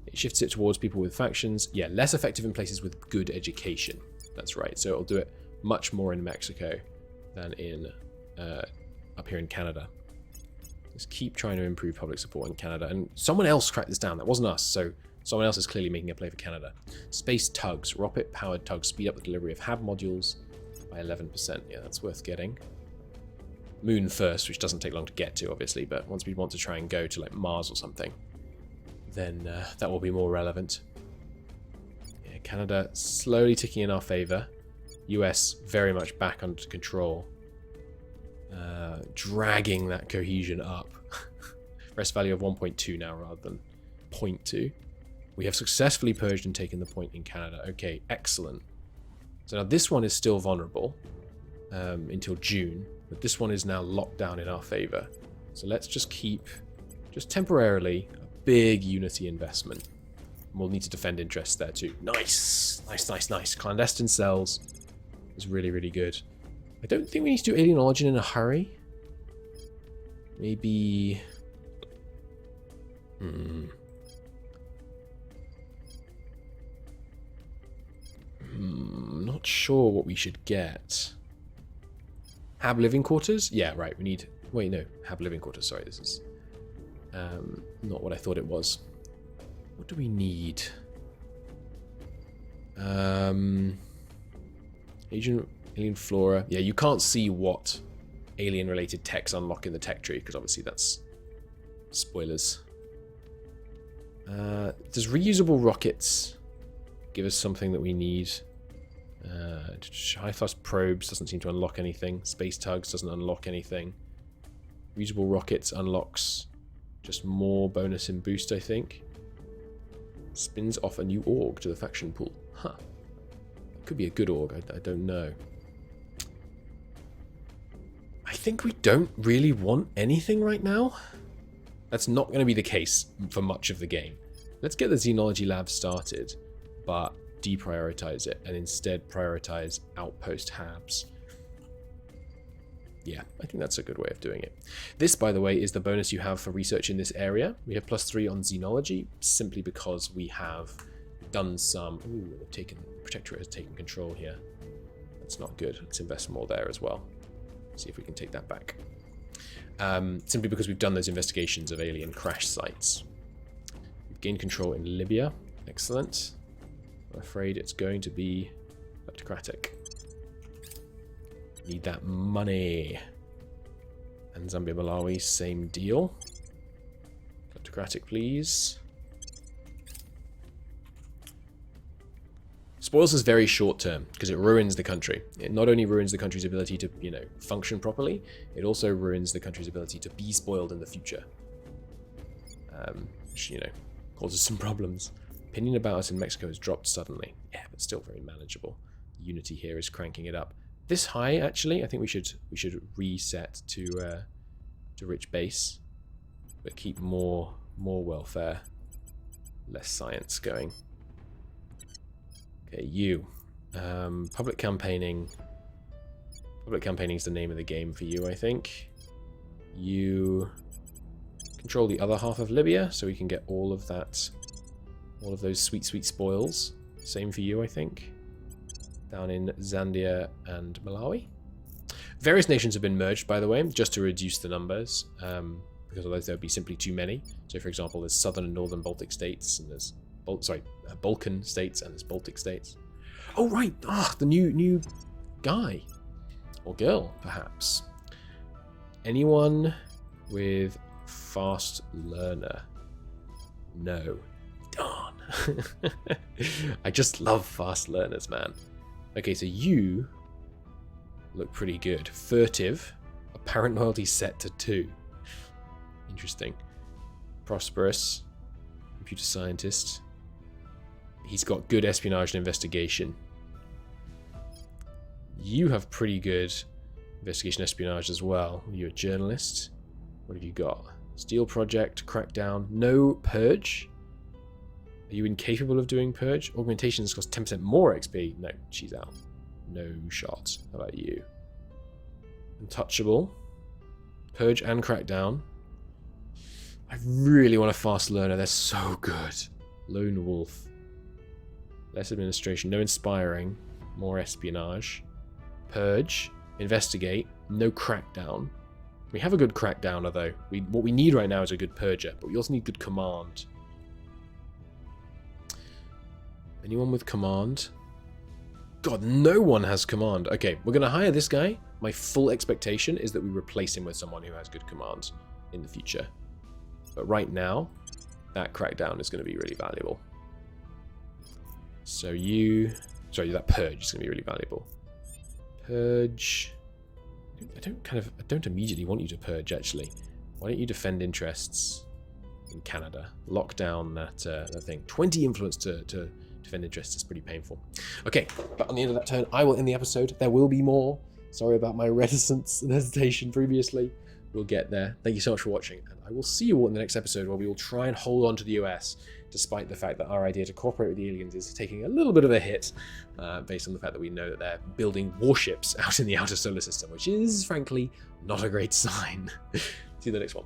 It shifts it towards people with factions. Yeah, less effective in places with good education. That's right. So it'll do it much more in Mexico than in up here in Canada. Let's keep trying to improve public support in Canada. And someone else cracked this down. That wasn't us. So someone else is clearly making a play for Canada. Space tugs. Rocket-powered tugs speed up the delivery of HAB modules by 11%. Yeah, that's worth getting. Moon first, which doesn't take long to get to, obviously. But once we want to try and go to like Mars or something, then that will be more relevant. Yeah, Canada slowly ticking in our favor. US very much back under control. Dragging that cohesion up. Rest value of 1.2 now rather than 0.2. We have successfully purged and taken the point in Canada. Okay, excellent. So now this one is still vulnerable until June, but this one is now locked down in our favor. So let's just keep, just temporarily, a big unity investment. And we'll need to defend interests there too. Nice! Nice, nice, nice. Clandestine cells is really, really good. I don't think we need to do alien origin in a hurry. Maybe... Not sure what we should get. Hab living quarters? Yeah, right. We need... Wait, no. Hab living quarters. Sorry, this is not what I thought it was. What do we need? Alien flora. Yeah, you can't see what alien-related techs unlock in the tech tree, because obviously that's spoilers. Does reusable rockets give us something that we need? High-thrust probes doesn't seem to unlock anything. Space tugs doesn't unlock anything. Reusable rockets unlocks just more bonus in boost, I think. Spins off a new org to the faction pool. Huh. Could be a good org, I don't know. I think we don't really want anything right now. That's not going to be the case for much of the game. Let's get the Xenology lab started, but deprioritize it and instead prioritize outpost habs. Yeah, I think that's a good way of doing it. This, by the way, is the bonus you have for research in this area. We have +3 on Xenology, simply because we have done some... Ooh, Protectorate has taken control here. That's not good. Let's invest more there as well. See if we can take that back. Simply because we've done those investigations of alien crash sites. We've gained control in Libya. Excellent. I'm afraid it's going to be kleptocratic. Need that money. And Zambia, Malawi, same deal. Kleptocratic, please. Spoils is very short term because it ruins the country. It not only ruins the country's ability to, function properly, it also ruins the country's ability to be spoiled in the future. Which, causes some problems. Opinion about us in Mexico has dropped suddenly. Yeah, but still very manageable. Unity here is cranking it up. This high, actually, I think we should reset to rich base, but keep more welfare, less science going. Okay, you. Public campaigning. Public campaigning is the name of the game for you, I think. You control the other half of Libya, so we can get all of that, all of those sweet, sweet spoils. Same for you, I think. Down in Zambia and Malawi. Various nations have been merged, by the way, just to reduce the numbers, because otherwise there would be simply too many. So, for example, there's southern and northern Baltic states, and there's Balkan states, and there's Baltic states. Oh, right! Ah, the new guy. Or girl, perhaps. Anyone with fast learner? No. Darn. I just love fast learners, man. Okay, so you look pretty good. Furtive. Apparent loyalty set to 2. Interesting. Prosperous. Computer scientist. He's got good espionage and investigation. You have pretty good investigation espionage as well. You're a journalist. What have you got? Steel project, crackdown, no purge. Are you incapable of doing purge? Augmentations cost 10% more XP. No, she's out. No shot. How about you? Untouchable. Purge and crackdown. I really want a fast learner. They're so good. Lone wolf. Less administration. No inspiring. More espionage. Purge. Investigate. No crackdown. We have a good crackdowner though. What we need right now is a good purger, but we also need good command. Anyone with command? God, no one has command. Okay, we're going to hire this guy. My full expectation is that we replace him with someone who has good command in the future. But right now, that crackdown is going to be really valuable. So that purge is going to be really valuable. Purge. I don't immediately want you to purge, actually. Why don't you defend interests in Canada? Lock down that thing. 20 influence to defend interests is pretty painful. Okay, but on the end of that turn, I will end the episode. There will be more. Sorry about my reticence and hesitation previously. We'll get there. Thank you so much for watching, and I will see you all in the next episode where we will try and hold on to the US, despite the fact that our idea to cooperate with the aliens is taking a little bit of a hit, based on the fact that we know that they're building warships out in the outer solar system, which is, frankly, not a great sign. See you in the next one.